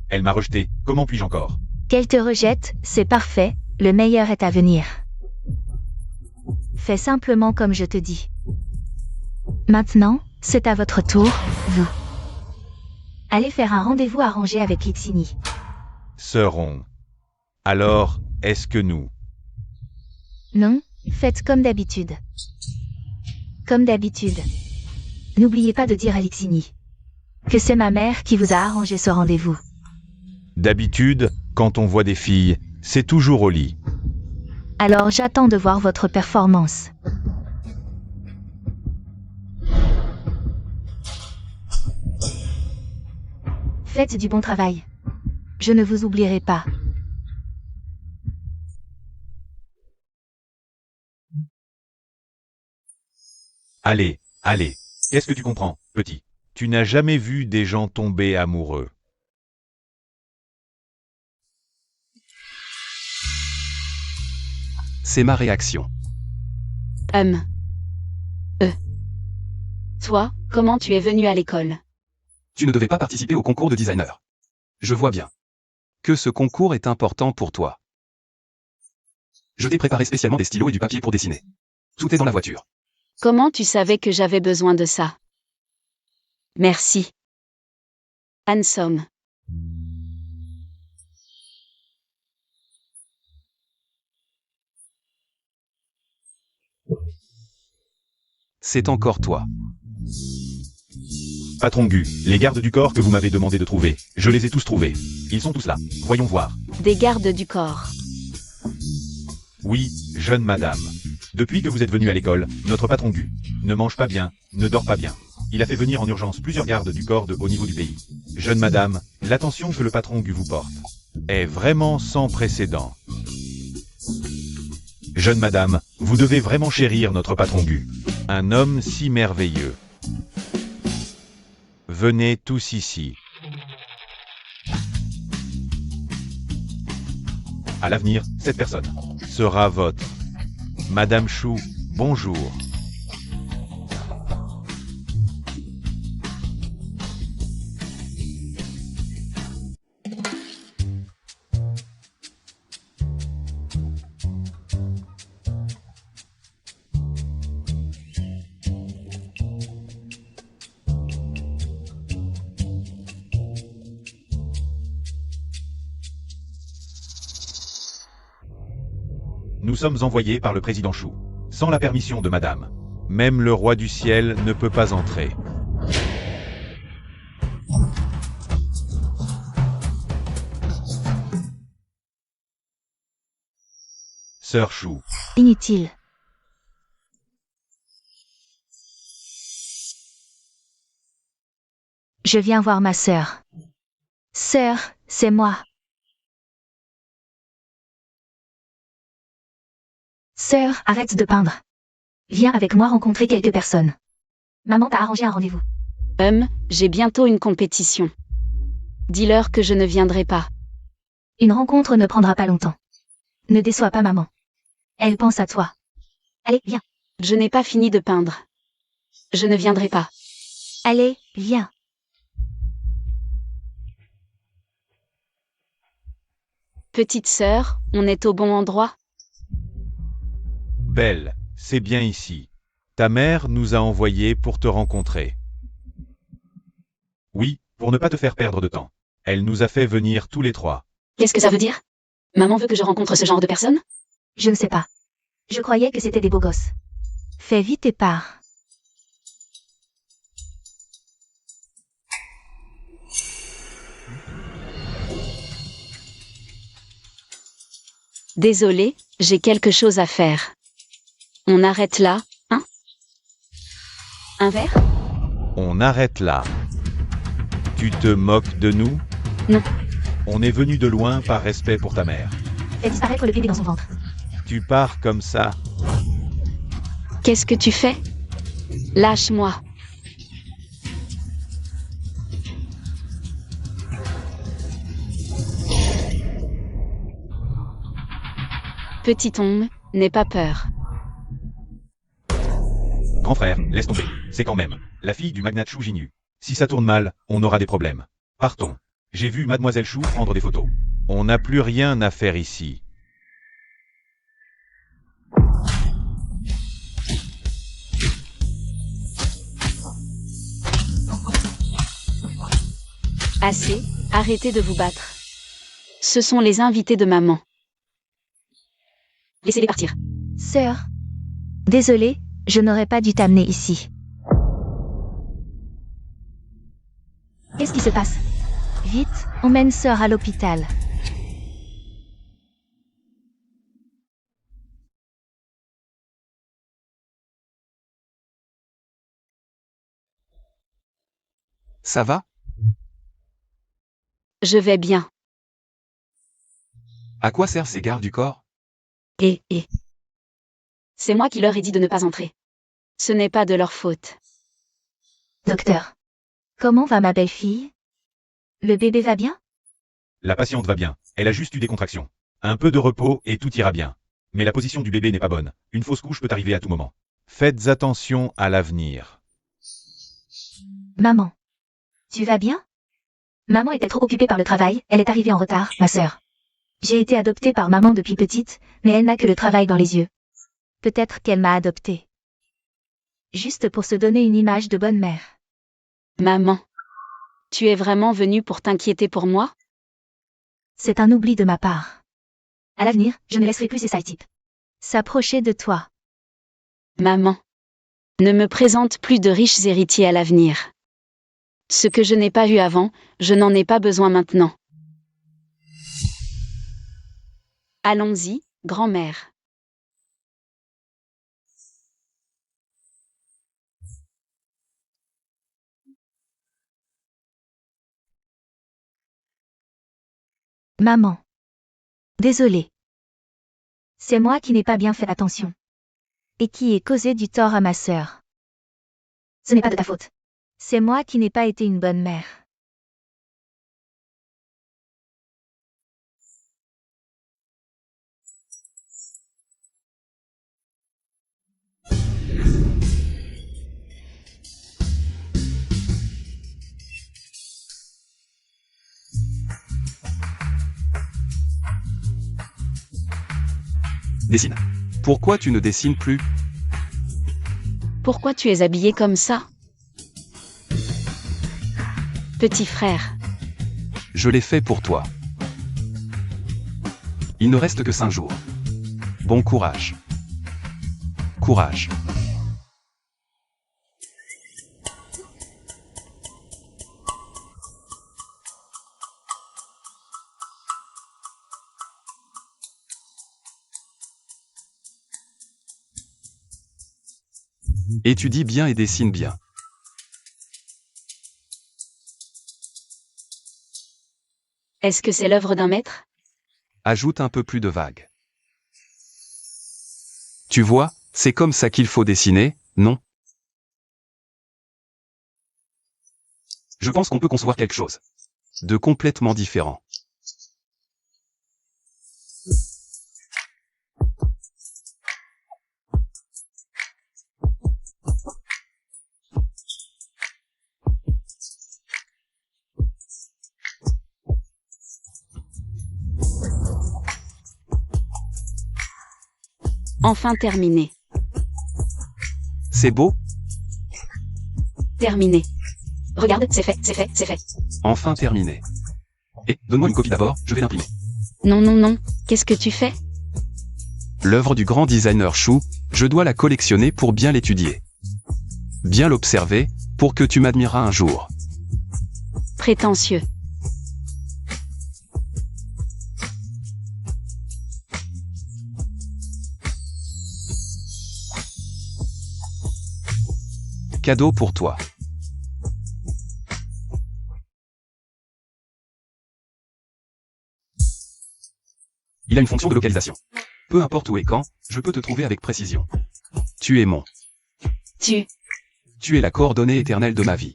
B: Elle m'a rejeté, comment puis-je encore?
A: Qu'elle te rejette, c'est parfait, le meilleur est à venir. Fais simplement comme je te dis. Maintenant, c'est à votre tour, vous. Allez faire un rendez-vous arrangé avec Lixini.
B: Seront. Alors, est-ce que nous?
A: Non, faites comme d'habitude. Comme d'habitude. N'oubliez pas de dire à Lixini que c'est ma mère qui vous a arrangé ce rendez-vous.
B: D'habitude, quand on voit des filles, c'est toujours au lit.
A: Alors j'attends de voir votre performance. Faites du bon travail. Je ne vous oublierai pas.
B: Allez, allez. Qu'est-ce que tu comprends, petit? Tu n'as jamais vu des gens tomber amoureux.
D: C'est ma réaction.
C: Toi, comment tu es venu à l'école?
D: Tu ne devais pas participer au concours de designer. Je vois bien que ce concours est important pour toi. Je t'ai préparé spécialement des stylos et du papier pour dessiner. Tout est dans la voiture.
C: Comment tu savais que j'avais besoin de ça? Merci. Handsome.
D: C'est encore toi.
B: Patron Gu, les gardes du corps que vous m'avez demandé de trouver, je les ai tous trouvés. Ils sont tous là. Voyons voir.
C: Des gardes du corps.
B: Oui, jeune madame. Depuis que vous êtes venue à l'école, notre patron Gu ne mange pas bien, ne dort pas bien. Il a fait venir en urgence plusieurs gardes du corps de haut niveau du pays. Jeune madame, l'attention que le patron Gu vous porte est vraiment sans précédent. Jeune madame, vous devez vraiment chérir notre patron Gu. Un homme si merveilleux. Venez tous ici. À l'avenir, cette personne sera votre. Madame Chou, bonjour. Nous sommes envoyés par le président Chou. Sans la permission de madame. Même le roi du ciel ne peut pas entrer. Sœur Chou.
A: Inutile. Je viens voir ma sœur. Sœur, c'est moi. Sœur, arrête de peindre. Viens avec moi rencontrer quelques personnes. Maman t'a arrangé un rendez-vous.
C: J'ai bientôt une compétition. Dis-leur que je ne viendrai pas.
A: Une rencontre ne prendra pas longtemps. Ne déçois pas maman. Elle pense à toi. Allez, viens.
C: Je n'ai pas fini de peindre. Je ne viendrai pas.
A: Allez, viens.
C: Petite sœur, on est au bon endroit?
B: Belle, c'est bien ici. Ta mère nous a envoyés pour te rencontrer. Oui, pour ne pas te faire perdre de temps. Elle nous a fait venir tous les trois.
C: Qu'est-ce que ça veut dire? Maman veut que je rencontre ce genre de personnes?
A: Je ne sais pas. Je croyais que c'était des beaux gosses. Fais vite et pars.
C: Désolé, j'ai quelque chose à faire. On arrête là, hein? Un verre?
B: On arrête là. Tu te moques de nous?
C: Non.
B: On est venu de loin par respect pour ta mère.
A: Fais disparaître le bébé dans son ventre.
B: Tu pars comme ça?
C: Qu'est-ce que tu fais? Lâche-moi. Petit homme, n'aie pas peur.
B: Grand frère, laisse tomber. C'est quand même la fille du magnat Chou Jinu. Si ça tourne mal, on aura des problèmes. Partons. J'ai vu Mademoiselle Chou prendre des photos. On n'a plus rien à faire ici.
C: Assez, arrêtez de vous battre. Ce sont les invités de maman. Laissez-les partir.
A: Sœur. Désolée, je n'aurais pas dû t'amener ici. Qu'est-ce qui se passe? Vite, emmène sœur à l'hôpital.
D: Ça va?
C: Je vais bien.
D: À quoi servent ces gardes du corps?
C: Et. C'est moi qui leur ai dit de ne pas entrer. Ce n'est pas de leur faute.
A: Docteur. Comment va ma belle-fille? Le bébé va bien?
B: La patiente va bien. Elle a juste eu des contractions. Un peu de repos et tout ira bien. Mais la position du bébé n'est pas bonne. Une fausse couche peut arriver à tout moment. Faites attention à l'avenir.
A: Maman. Tu vas bien? Maman était trop occupée par le travail, elle est arrivée en retard, ma sœur. J'ai été adoptée par maman depuis petite, mais elle n'a que le travail dans les yeux. Peut-être qu'elle m'a adoptée. Juste pour se donner une image de bonne mère.
C: Maman. Tu es vraiment venue pour t'inquiéter pour moi?
A: C'est un oubli de ma part. À l'avenir, je ne laisserai plus ces sales types s'approcher de toi.
C: Maman. Ne me présente plus de riches héritiers à l'avenir. Ce que je n'ai pas eu avant, je n'en ai pas besoin maintenant. Allons-y, grand-mère.
A: Maman. Désolée. C'est moi qui n'ai pas bien fait attention. Et qui ai causé du tort à ma sœur. Ce n'est pas de ta faute. C'est moi qui n'ai pas été une bonne mère.
D: Dessine. Pourquoi tu ne dessines plus?
C: Pourquoi tu es habillé comme ça? Petit frère.
D: Je l'ai fait pour toi. Il ne reste que 5 jours. Bon courage. Courage. Étudie bien et dessine bien.
C: Est-ce que c'est l'œuvre d'un maître?
D: Ajoute un peu plus de vagues. Tu vois, c'est comme ça qu'il faut dessiner, non? Je pense qu'on peut concevoir quelque chose de complètement différent.
C: Enfin terminé.
D: C'est beau?
C: Terminé. Regarde, c'est fait, c'est fait, c'est fait.
D: Enfin terminé. Et, donne-moi une copie d'abord, je vais l'imprimer.
C: Non, non, non. Qu'est-ce que tu fais?
D: L'œuvre du grand designer Chou, je dois la collectionner pour bien l'étudier. Bien l'observer, pour que tu m'admireras un jour.
C: Prétentieux.
D: Cadeau pour toi. Il a une fonction de localisation. Peu importe où et quand, je peux te trouver avec précision. Tu es mon.
C: Tu.
D: Tu es la coordonnée éternelle de ma vie.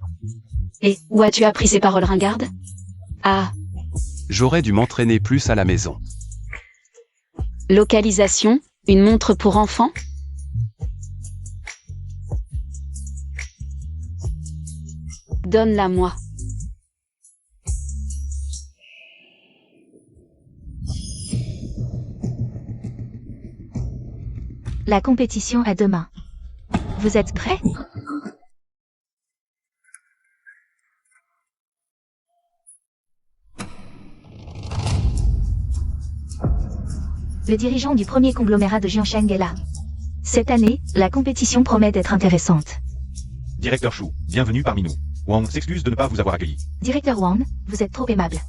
C: Et, où as-tu appris ces paroles ringardes? Ah.
D: J'aurais dû m'entraîner plus à la maison.
C: Localisation, une montre pour enfants? Donne-la-moi.
A: La compétition est demain. Vous êtes prêts? Le dirigeant du premier conglomérat de Jiansheng est là. Cette année, la compétition promet d'être intéressante.
B: Directeur Chou, bienvenue parmi nous. Wang s'excuse de ne pas vous avoir accueilli.
A: Directeur Wang, vous êtes trop aimable.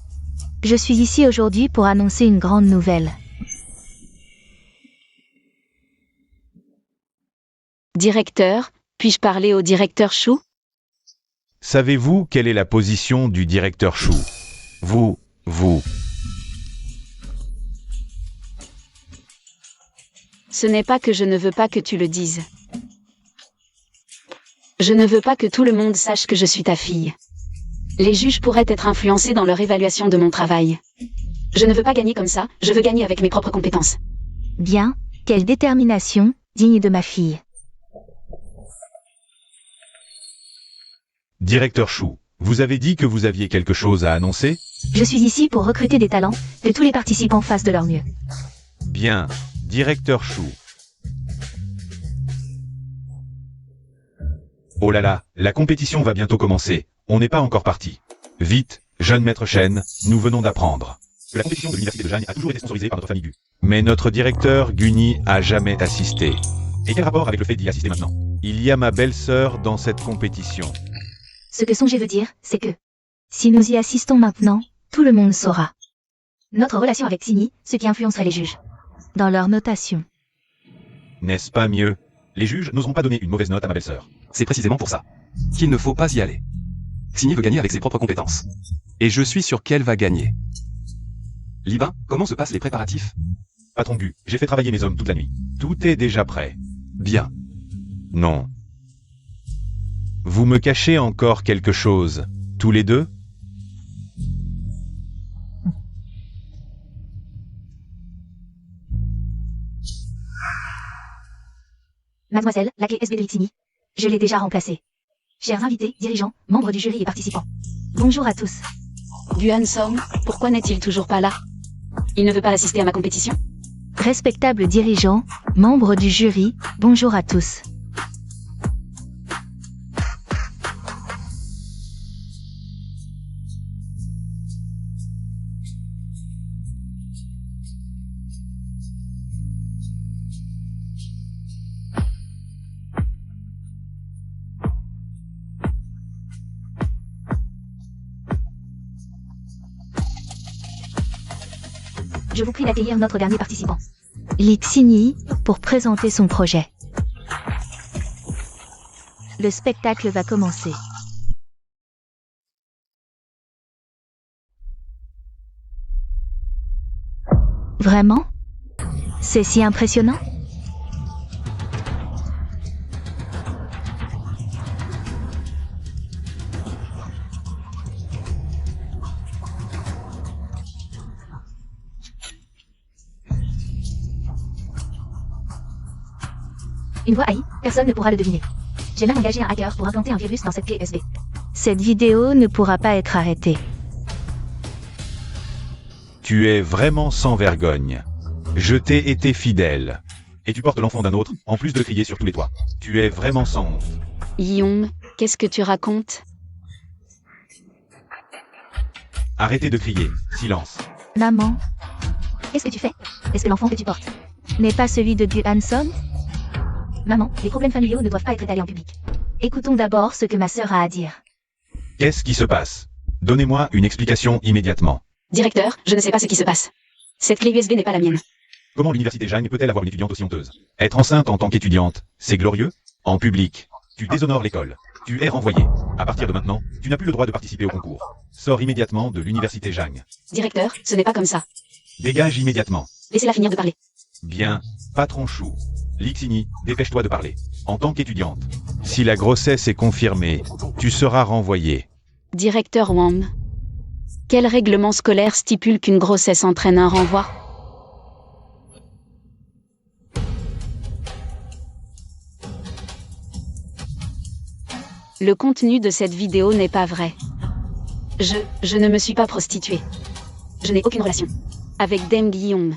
A: Je suis ici aujourd'hui pour annoncer une grande nouvelle.
C: Directeur, puis-je parler au directeur Chou?
B: Savez-vous quelle est la position du directeur Chou? Vous.
C: Ce n'est pas que je ne veux pas que tu le dises. Je ne veux pas que tout le monde sache que je suis ta fille. Les juges pourraient être influencés dans leur évaluation de mon travail. Je ne veux pas gagner comme ça, je veux gagner avec mes propres compétences.
A: Bien, quelle détermination, digne de ma fille.
B: Directeur Chou, vous avez dit que vous aviez quelque chose à annoncer?
A: Je suis ici pour recruter des talents, que tous les participants fassent de leur mieux.
B: Bien, directeur Chou. Oh là là, la compétition va bientôt commencer. On n'est pas encore parti. Vite, jeune maître Shen, nous venons d'apprendre que la compétition de l'université de Jane a toujours été sponsorisée par notre famille Gu. Mais notre directeur, Guni, a jamais assisté. Et quel rapport avec le fait d'y assister maintenant? Il y a ma belle-sœur dans cette compétition.
A: Ce que Songé veut dire, c'est que, si nous y assistons maintenant, tout le monde saura. Notre relation avec Xini, ce qui influencerait les juges. Dans leur notation.
B: N'est-ce pas mieux? Les juges n'oseront pas donner une mauvaise note à ma belle-sœur.
D: C'est précisément pour ça qu'il ne faut pas y aller. Xini veut gagner avec ses propres compétences. Et je suis sûr qu'elle va gagner. Libin, comment se passent les préparatifs?
B: Patron Gu, j'ai fait travailler mes hommes toute la nuit. Tout est déjà prêt.
D: Bien.
B: Non. Vous me cachez encore quelque chose, tous les deux?
A: Mademoiselle, la clé SB de Xini. Je l'ai déjà remplacée. Chers invités, dirigeants, membres du jury et participants. Bonjour à tous.
C: Guan Song, pourquoi n'est-il toujours pas là? Il ne veut pas assister à ma compétition?
A: Respectables dirigeants, membres du jury, bonjour à tous. Je vous prie d'accueillir notre dernier participant. Li Xini, pour présenter son projet. Le spectacle va commencer. Vraiment? C'est si impressionnant? Une voix AI, personne ne pourra le deviner. J'ai même engagé un hacker pour implanter un virus dans cette clé USB. Cette vidéo ne pourra pas être arrêtée.
B: Tu es vraiment sans vergogne. Je t'ai été fidèle. Et tu portes l'enfant d'un autre, en plus de crier sur tous les toits. Tu es vraiment sans honte.
C: Yi-Young, qu'est-ce que tu racontes?
B: Arrêtez de crier. Silence.
A: Maman, qu'est-ce que tu fais? Est-ce que l'enfant que tu portes n'est pas celui de Gu Hanson? Maman, les problèmes familiaux ne doivent pas être étalés en public. Écoutons d'abord ce que ma sœur a à dire.
B: Qu'est-ce qui se passe? Donnez-moi une explication immédiatement.
C: Directeur, je ne sais pas ce qui se passe. Cette clé USB n'est pas la mienne.
B: Comment l'université Jang peut-elle avoir une étudiante aussi honteuse? Être enceinte en tant qu'étudiante, c'est glorieux? En public, tu déshonores l'école. Tu es renvoyé. À partir de maintenant, tu n'as plus le droit de participer au concours. Sors immédiatement de l'université Jang.
C: Directeur, ce n'est pas comme ça.
B: Dégage immédiatement.
C: Laissez-la finir de parler.
B: Bien, patron chou. Lixini, dépêche-toi de parler. En tant qu'étudiante. Si la grossesse est confirmée, tu seras renvoyé.
C: Directeur Wang. Quel règlement scolaire stipule qu'une grossesse entraîne un renvoi? Le contenu de cette vidéo n'est pas vrai. Je ne me suis pas prostituée. Je n'ai aucune relation avec Deng Yi-Young.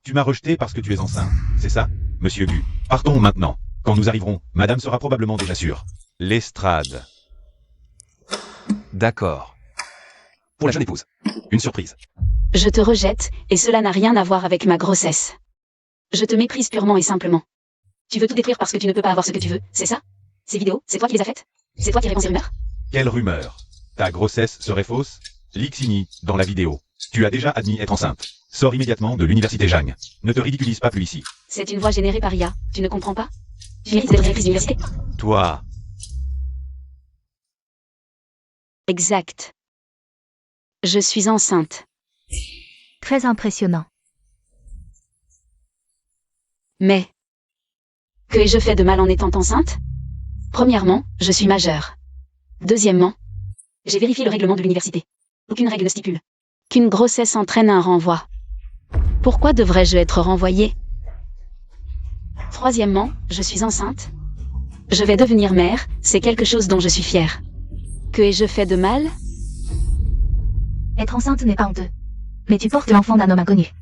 B: Tu m'as rejeté parce que tu es enceinte, c'est ça, monsieur Gu? Partons maintenant. Quand nous arriverons, madame sera probablement déjà sûre. L'estrade.
D: D'accord. Pour la jeune épouse. Une surprise.
C: Je te rejette, et cela n'a rien à voir avec ma grossesse. Je te méprise purement et simplement. Tu veux tout détruire parce que tu ne peux pas avoir ce que tu veux, c'est ça? Ces vidéos, c'est toi qui les as faites? C'est toi qui répands ces rumeurs?
B: Quelle rumeur? Ta grossesse serait fausse? Lixini, dans la vidéo. Tu as déjà admis être enceinte. Sors immédiatement de l'université Jang. Ne te ridiculise pas plus ici.
C: C'est une voix générée par IA, tu ne comprends pas? Tu mérites d'être directrice d'université.
B: Toi,
C: Exact. Je suis enceinte.
A: Très impressionnant.
C: Mais que ai-je fait de mal en étant enceinte? Premièrement, je suis majeure. Deuxièmement, j'ai vérifié le règlement de l'université. Aucune règle ne stipule qu'une grossesse entraîne un renvoi. Pourquoi devrais-je être renvoyée? Troisièmement, je suis enceinte. Je vais devenir mère, c'est quelque chose dont je suis fière. Que ai-je fait de mal?
A: Être enceinte n'est pas honteux. Mais tu portes l'enfant d'un homme inconnu.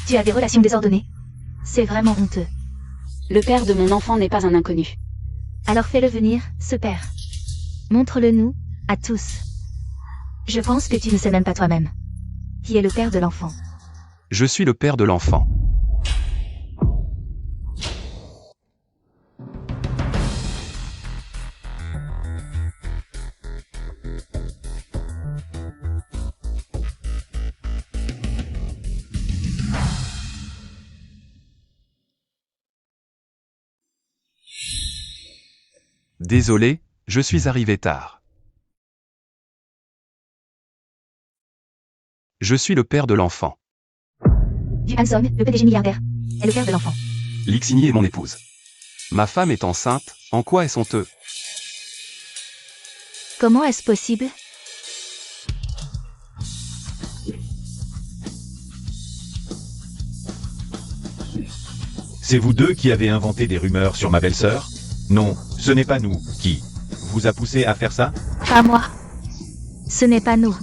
A: Tu as des relations désordonnées. C'est vraiment honteux.
C: Le père de mon enfant n'est pas un inconnu.
A: Alors fais-le venir, ce père. Montre-le nous, à tous. Je pense que tu ne sais même pas toi-même. Qui est le père de l'enfant?
D: Je suis le père de l'enfant. Désolé, je suis arrivé tard. Je suis le père de l'enfant.
A: Gu Hanson, le PDG milliardaire, est le père de l'enfant.
D: Lixini est mon épouse. Ma femme est enceinte, en quoi est-ce honteux?
A: Comment est-ce possible?
B: c'est vous deux qui avez inventé des rumeurs sur ma belle-sœur? Non, ce n'est pas nous. Qui vous a poussé à faire ça?
A: Pas moi. Ce n'est pas nous.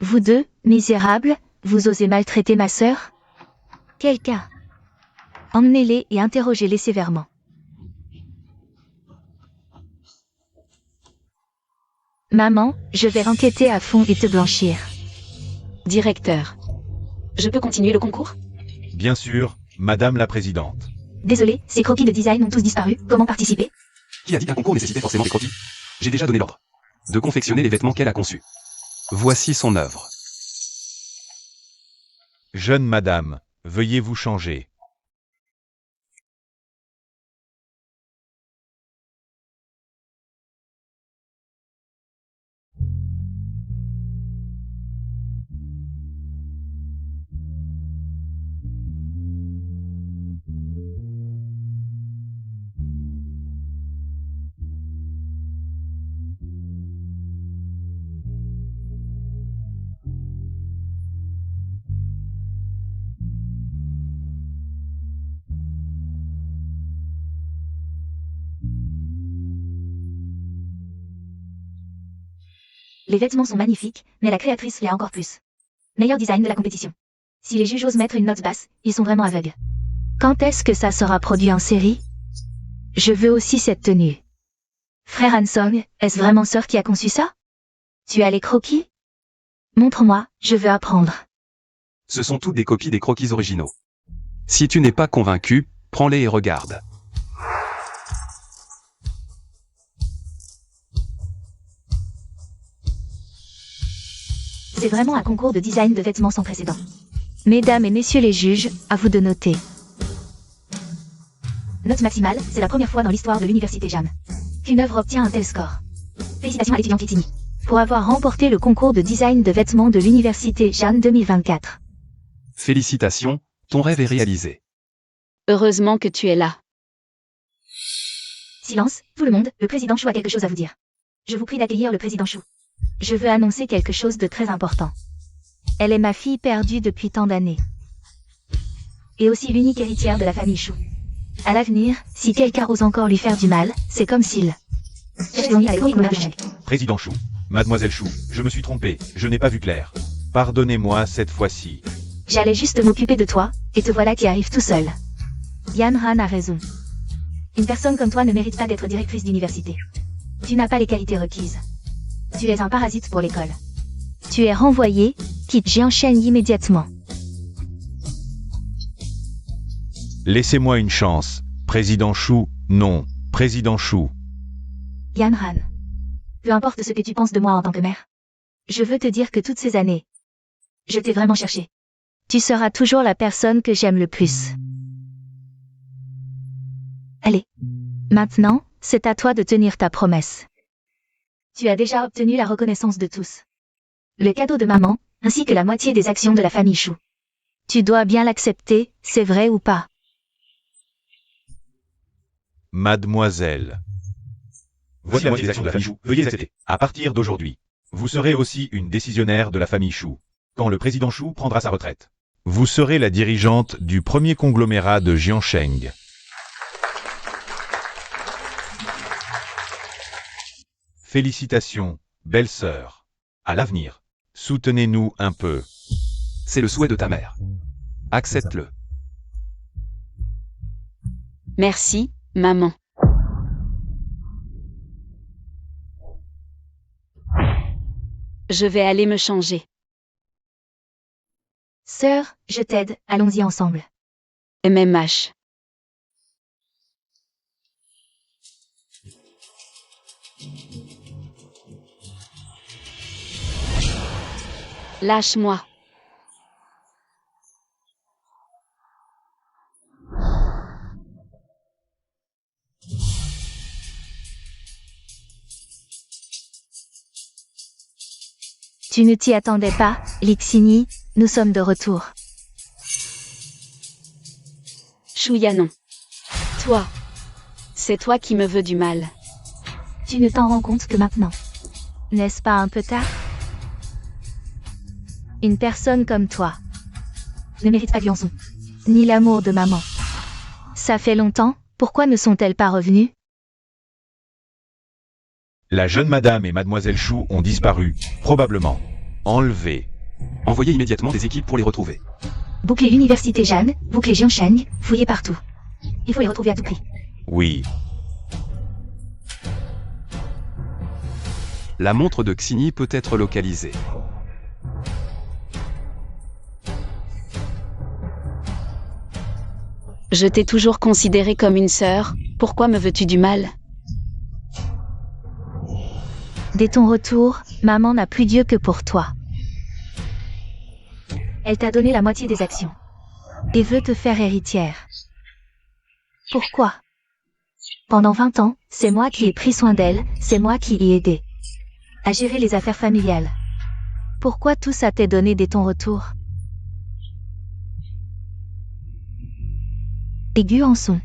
A: Vous deux, misérables, vous osez maltraiter ma sœur? Quel cas? Emmenez-les et interrogez-les sévèrement. Maman, je vais enquêter à fond et te blanchir.
C: Directeur. Je peux continuer le concours?
B: Bien sûr, Madame la Présidente.
A: Désolé, ces croquis de design ont tous disparu. Comment participer?
D: Qui a dit qu'un concours nécessitait forcément des croquis? J'ai déjà donné l'ordre de confectionner les vêtements qu'elle a conçus. Voici son œuvre.
B: Jeune Madame, veuillez vous changer.
A: Les vêtements sont magnifiques, mais la créatrice l'est encore plus. Meilleur design de la compétition. Si les juges osent mettre une note basse, ils sont vraiment aveugles. Quand est-ce que ça sera produit en série? Je veux aussi cette tenue. Frère Hansong, est-ce vraiment Sœur qui a conçu ça? Tu as les croquis? Montre-moi, je veux apprendre.
D: Ce sont toutes des copies des croquis originaux. Si tu n'es pas convaincu, prends-les et regarde.
A: C'est vraiment un concours de design de vêtements sans précédent. Mesdames et messieurs les juges, à vous de noter. Note maximale, c'est la première fois dans l'histoire de l'université Jeanne qu'une œuvre obtient un tel score. Félicitations à l'étudiante Litini pour avoir remporté le concours de design de vêtements de l'université Jeanne 2024.
D: Félicitations, ton rêve est réalisé.
C: Heureusement que tu es là.
A: Silence, tout le monde, le président Chou a quelque chose à vous dire. Je vous prie d'accueillir le président Chou. Je veux annoncer quelque chose de très important. Elle est ma fille perdue depuis tant d'années. Et aussi l'unique héritière de la famille Chou. À l'avenir, si quelqu'un ose encore lui faire du mal, c'est comme s'il...
B: Président Chou, Mademoiselle Chou, je me suis trompé, je n'ai pas vu clair. Pardonnez-moi cette fois-ci.
A: J'allais juste m'occuper de toi, et te voilà qui arrive tout seul. Yan Han a raison. Une personne comme toi ne mérite pas d'être directrice d'université. Tu n'as pas les qualités requises. Tu es un parasite pour l'école. Tu es renvoyé, quitte Jiancheng immédiatement.
B: Laissez-moi une chance. Président Chou, non. Président Chou.
A: Yan Han. Peu importe ce que tu penses de moi en tant que mère. Je veux te dire que toutes ces années, je t'ai vraiment cherché. Tu seras toujours la personne que j'aime le plus. Allez. Maintenant, c'est à toi de tenir ta promesse. Tu as déjà obtenu la reconnaissance de tous. Le cadeau de maman, ainsi que la moitié des actions de la famille Chou. Tu dois bien l'accepter, c'est vrai ou pas?
B: Mademoiselle. Voici la moitié des actions de la famille Chou. Veuillez accepter. À partir d'aujourd'hui, vous serez aussi une décisionnaire de la famille Chou. Quand le président Chou prendra sa retraite, vous serez la dirigeante du premier conglomérat de Jiancheng. Félicitations, belle sœur. À l'avenir, soutenez-nous un peu.
D: C'est le souhait de ta mère. Accepte-le.
C: Merci, maman. Je vais aller me changer.
A: Sœur, je t'aide, allons-y ensemble.
C: MMH. Lâche-moi.
A: Tu ne t'y attendais pas, Lixini, nous sommes de retour.
C: Chouyanon. Toi. C'est toi qui me veux du mal.
A: Tu ne t'en rends compte que maintenant. N'est-ce pas un peu tard? Une personne comme toi ne mérite pas Gyanson, ni l'amour de maman. Ça fait longtemps, pourquoi ne sont-elles pas revenues?
B: La jeune madame et mademoiselle Chou ont disparu, probablement. Enlevées.
D: Envoyez immédiatement des équipes pour les retrouver.
A: Bouclez l'université Jeanne, bouclez Jiancheng, fouillez partout. Il faut les retrouver à tout prix.
B: Oui.
D: La montre de Xini peut être localisée.
C: Je t'ai toujours considérée comme une sœur, pourquoi me veux-tu du mal?
A: Dès ton retour, maman n'a plus Dieu que pour toi. Elle t'a donné la moitié des actions. Et veut te faire héritière. Pourquoi? Pendant 20 ans, c'est moi qui ai pris soin d'elle, c'est moi qui l'ai aidée à gérer les affaires familiales. Pourquoi tout ça t'est donné dès ton retour? Et Guanson.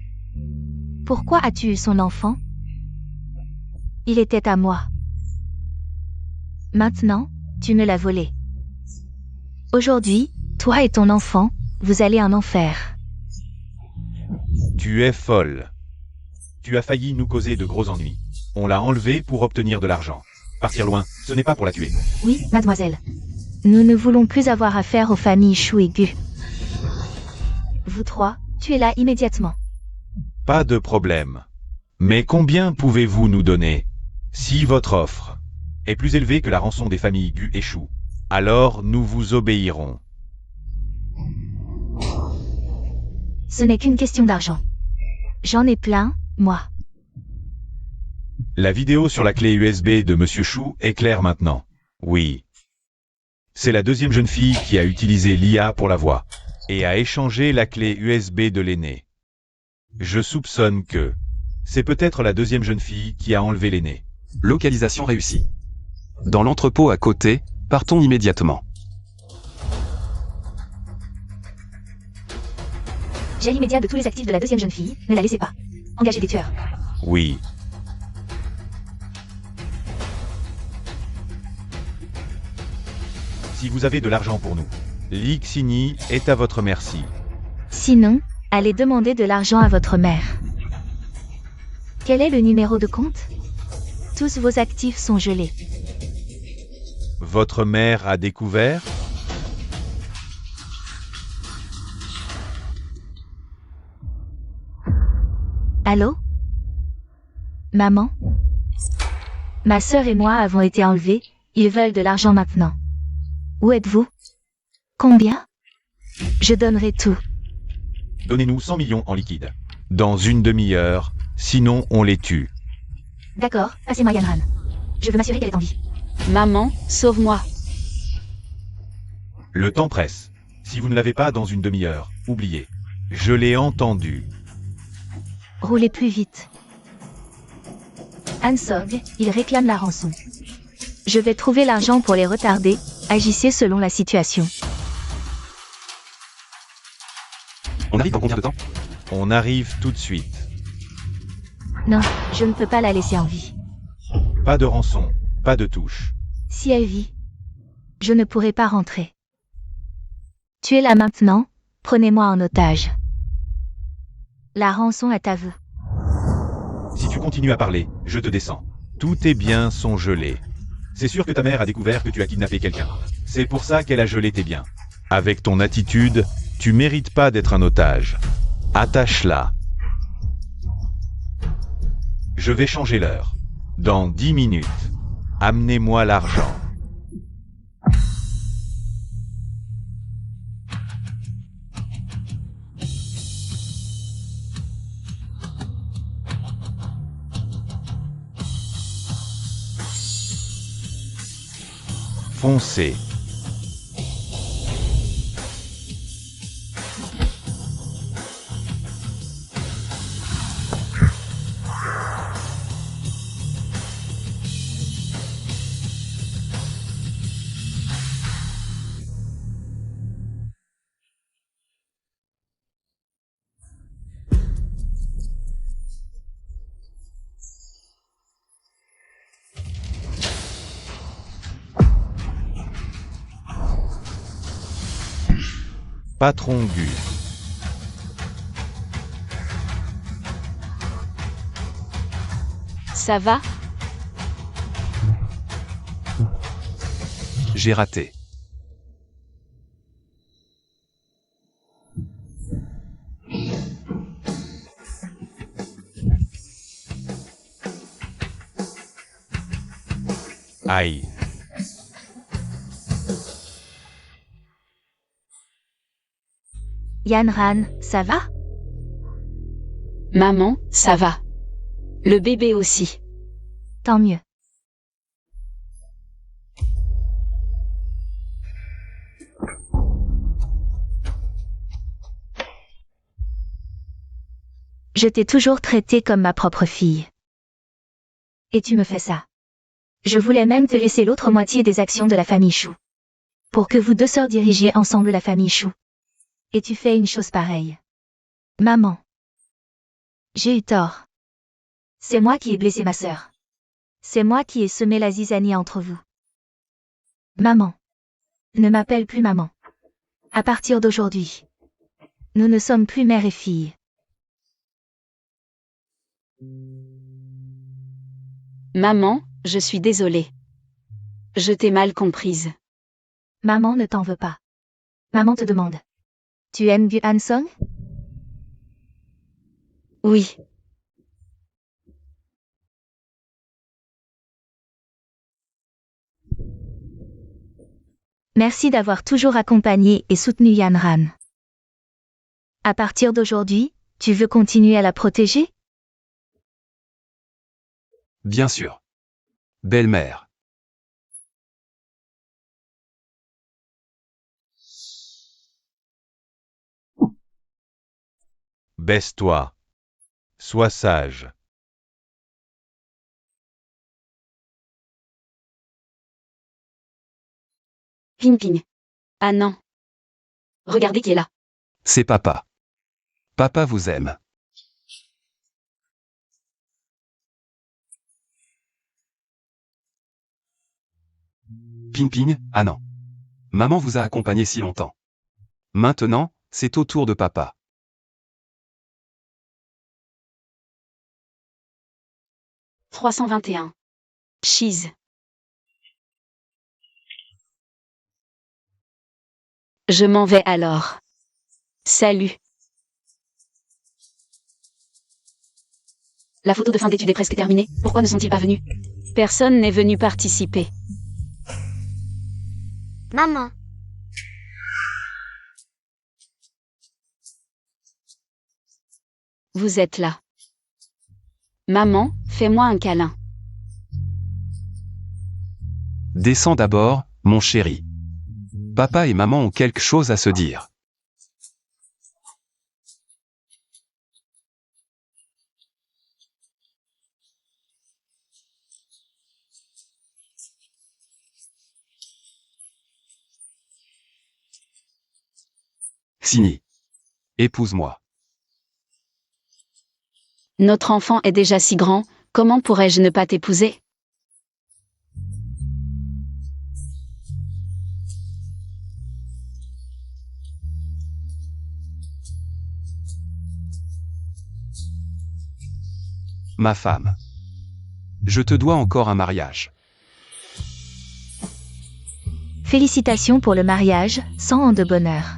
A: Pourquoi as-tu eu son enfant? Il était à moi. Maintenant, tu me l'as volé. Aujourd'hui, toi et ton enfant, vous allez en enfer.
B: Tu es folle. Tu as failli nous causer de gros ennuis. On l'a enlevé pour obtenir de l'argent. Partir loin, ce n'est pas pour la tuer.
A: Oui, mademoiselle. Nous ne voulons plus avoir affaire aux familles Chou et Gu. Vous trois, tuez-la immédiatement.
B: Pas de problème. Mais combien pouvez-vous nous donner? Si votre offre est plus élevée que la rançon des familles Gu et Chou, alors nous vous obéirons.
A: Ce n'est qu'une question d'argent. J'en ai plein, moi.
B: La vidéo sur la clé USB de Monsieur Chou est claire maintenant. Oui. C'est la deuxième jeune fille qui a utilisé l'IA pour la voix et a échangé la clé USB de l'aîné. Je soupçonne que c'est peut-être la deuxième jeune fille qui a enlevé l'aîné.
D: Localisation réussie. Dans l'entrepôt à côté, partons immédiatement.
A: Gel immédiat de tous les actifs de la deuxième jeune fille, ne la laissez pas. Engagez des tueurs.
B: Oui. Si vous avez de l'argent pour nous, Lixini est à votre merci.
A: Sinon, allez demander de l'argent à votre mère. Quel est le numéro de compte? Tous vos actifs sont gelés.
B: Votre mère a découvert?
A: Allô? Maman? Ma sœur et moi avons été enlevés, ils veulent de l'argent maintenant. Où êtes-vous? Combien? Je donnerai tout.
B: Donnez-nous 100 millions en liquide. Dans une demi-heure, sinon on les tue.
A: D'accord, passez-moi Yanran. Je veux m'assurer qu'elle est en vie.
C: Maman, sauve-moi.
B: Le temps presse. Si vous ne l'avez pas dans une demi-heure, oubliez. Je l'ai entendu.
A: Roulez plus vite. Hansog, il réclame la rançon. Je vais trouver l'argent pour les retarder, agissez selon la situation.
D: On arrive dans combien de temps?
B: On arrive tout de suite.
A: Non, je ne peux pas la laisser en vie.
B: Pas de rançon, pas de touche.
A: Si elle vit, je ne pourrai pas rentrer. Tuez-la maintenant, prenez-moi en otage. La rançon est à vous.
B: Si tu continues à parler, je te descends. Tous tes biens sont gelés. C'est sûr que ta mère a découvert que tu as kidnappé quelqu'un. C'est pour ça qu'elle a gelé tes biens. Avec ton attitude, tu mérites pas d'être un otage. Attache-la. Je vais changer l'heure. Dans 10 minutes. Amenez-moi l'argent. Foncez. Patron Gu.
C: Ça va?
D: J'ai raté.
B: Aïe.
A: Yanran, ça va?
C: Maman, ça va. Le bébé aussi.
A: Tant mieux. Je t'ai toujours traité comme ma propre fille. Et tu me fais ça. Je voulais même te laisser l'autre moitié des actions de la famille Chou. Pour que vous deux sœurs dirigiez ensemble la famille Chou. Et tu fais une chose pareille. Maman. J'ai eu tort. C'est moi qui ai blessé ma sœur. C'est moi qui ai semé la zizanie entre vous. Maman. Ne m'appelle plus maman. À partir d'aujourd'hui. Nous ne sommes plus mère et fille.
C: Maman, je suis désolée. Je t'ai mal comprise.
A: Maman ne t'en veut pas. Maman te demande. Tu aimes Gu Hansong?
C: Oui.
A: Merci d'avoir toujours accompagné et soutenu Yanran. À partir d'aujourd'hui, tu veux continuer à la protéger?
D: Bien sûr. Belle-mère.
B: Baisse-toi. Sois sage.
C: Ping ping. Ah non. Regardez qui est là.
D: C'est papa. Papa vous aime. Ping ping, ah non. Maman vous a accompagné si longtemps. Maintenant, c'est au tour de papa.
C: « 321. Cheese. Je m'en vais alors. Salut. La photo de fin d'études est presque terminée. Pourquoi ne sont-ils pas venus? Personne n'est venu participer.
E: Maman,
C: Vous êtes là. Maman, fais-moi un câlin.
D: Descends d'abord, mon chéri. Papa et maman ont quelque chose à se dire. Signy. Épouse-moi.
C: Notre enfant est déjà si grand, comment pourrais-je ne pas t'épouser?
D: Ma femme. Je te dois encore un mariage.
A: Félicitations pour le mariage, 100 ans de bonheur.